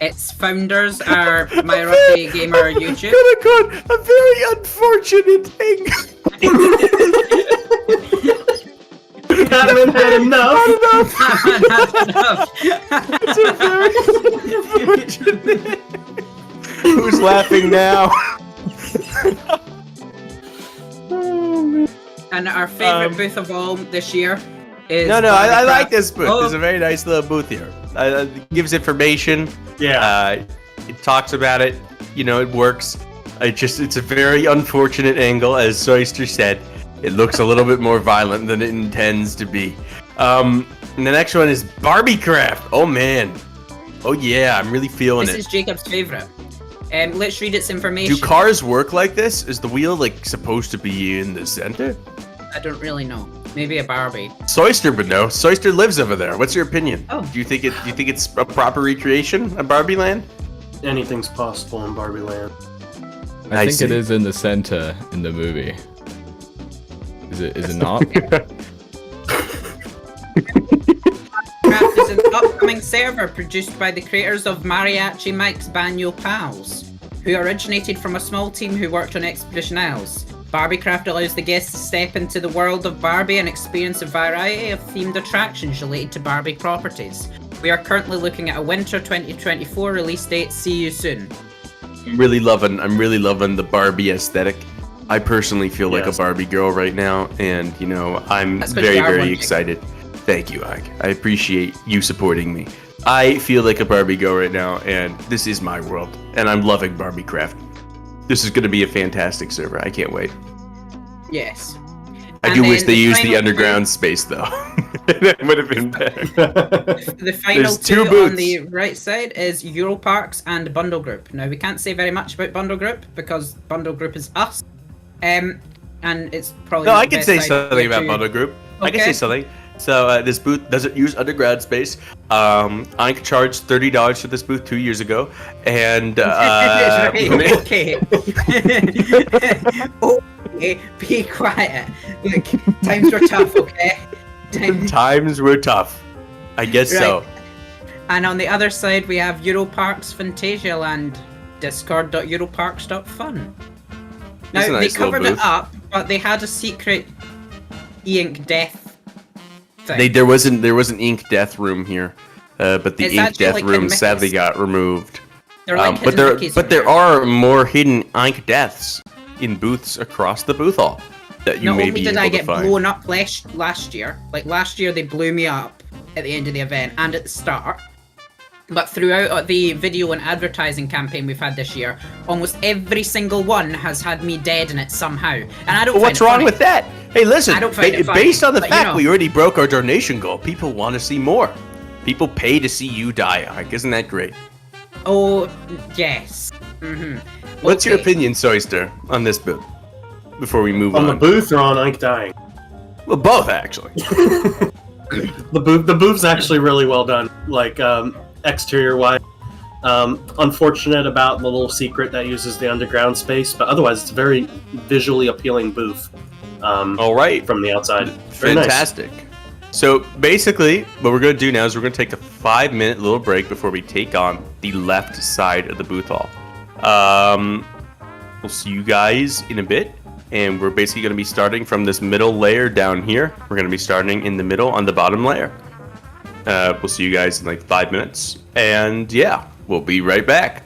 Speaker 9: Its founders are Myrocky Gamer YouTube.
Speaker 8: good. A very unfortunate thing.
Speaker 11: Haven't had enough.
Speaker 8: It's a very unfortunate. Who's laughing now?
Speaker 9: And our favorite booth of all this year is.
Speaker 8: No, I
Speaker 9: Barbie
Speaker 8: like
Speaker 9: Craft.
Speaker 8: this booth.
Speaker 9: Oh,
Speaker 8: There's a very nice little booth here. It gives information.
Speaker 11: Yeah.
Speaker 8: It talks about it. You know, it works. It's a very unfortunate angle, as Soyster said. It looks a little bit more violent than it intends to be. And the next one is Barbie Craft. Oh man. Oh yeah, I'm really feeling
Speaker 9: this
Speaker 8: it.
Speaker 9: is Jacob's favorite. Let's read its information.
Speaker 8: Do cars work like this? Is the wheel like supposed to be in the center?
Speaker 9: I don't really know. Maybe a Barbie.
Speaker 8: Soyster would know. Soyster lives over there. What's your opinion?
Speaker 9: Oh.
Speaker 8: Do you think it's a proper recreation of Barbie Land?
Speaker 11: Anything's possible in Barbie Land.
Speaker 12: I think
Speaker 8: see.
Speaker 12: it is in the center in the movie. Is it not?
Speaker 9: Craft is an upcoming server produced by the creators of Mariachi Mike's Banyo Pals, who originated from a small team who worked on Expedition Isles. BarbieCraft allows the guests to step into the world of Barbie and experience a variety of themed attractions related to Barbie properties. We are currently looking at a winter 2024 release date. See you soon.
Speaker 8: I'm really loving the Barbie aesthetic. I personally feel like a Barbie girl right now, and I'm very excited. Thank you, Ike. I appreciate you supporting me. I feel like a Barbie girl right now, and this is my world, and I'm loving BarbieCraft. This is going to be a fantastic server. I can't wait.
Speaker 9: Yes.
Speaker 8: I do wish they used the underground space, though. That would have been better.
Speaker 9: The final
Speaker 8: There's
Speaker 9: two
Speaker 8: booths
Speaker 9: on the right side is Europarks and Bundle Group. Now, we can't say very much about Bundle Group because Bundle Group is us. And it's probably...
Speaker 8: No, I can say something about Bundle Group. I can say something. So this booth doesn't use underground space. Ike charged $30 for this booth 2 years ago, and
Speaker 9: okay. Okay, be quiet. Look, times were tough. Okay.
Speaker 8: Times were tough. I guess so.
Speaker 9: And on the other side, we have Europarks Phantasialand, discord.europarks.fun. Now,
Speaker 8: That's a nice
Speaker 9: they covered
Speaker 8: little
Speaker 9: it
Speaker 8: booth.
Speaker 9: up, but they had a secret e-ink death thing.
Speaker 8: There was an ink death room here, but the
Speaker 9: It's
Speaker 8: ink
Speaker 9: actually
Speaker 8: death
Speaker 9: like
Speaker 8: room
Speaker 9: hidden
Speaker 8: sadly
Speaker 9: Mickeys.
Speaker 8: got removed.
Speaker 9: They're like
Speaker 8: but
Speaker 9: hidden Mickeys in
Speaker 8: there are more hidden ink deaths in booths across the booth hall that you
Speaker 9: Not
Speaker 8: may
Speaker 9: only
Speaker 8: be
Speaker 9: did
Speaker 8: able
Speaker 9: I
Speaker 8: to
Speaker 9: get
Speaker 8: find.
Speaker 9: blown up last year, like last year they blew me up at the end of the event and at the start, but throughout the video and advertising campaign we've had this year, almost every single one has had me dead in it somehow. And I don't
Speaker 8: Well,
Speaker 9: find
Speaker 8: what's
Speaker 9: it
Speaker 8: wrong
Speaker 9: funny.
Speaker 8: with that? Hey, listen,
Speaker 9: I don't find it funny,
Speaker 8: based on the
Speaker 9: but,
Speaker 8: fact we already broke our donation goal, people want to see more. People pay to see you die, Ike. Isn't that great?
Speaker 9: Oh, yes.
Speaker 8: What's your opinion, Soyster, on this booth? Before we move
Speaker 11: On
Speaker 8: on.
Speaker 11: the booth or on Ike dying?
Speaker 8: Well, both actually.
Speaker 11: The booth's actually really well done, like exterior wise. Unfortunate about the little secret that uses the underground space, but otherwise it's a very visually appealing booth.
Speaker 8: All right,
Speaker 11: from the outside, very nice.
Speaker 8: Fantastic. So basically, what we're going to do now is we're going to take a 5-minute little break before we take on the left side of the booth hall. We'll see you guys in a bit, and we're basically going to be starting from this middle layer down here. We're going to be starting in the middle on the bottom layer. We'll see you guys in like 5 minutes, and yeah, we'll be right back.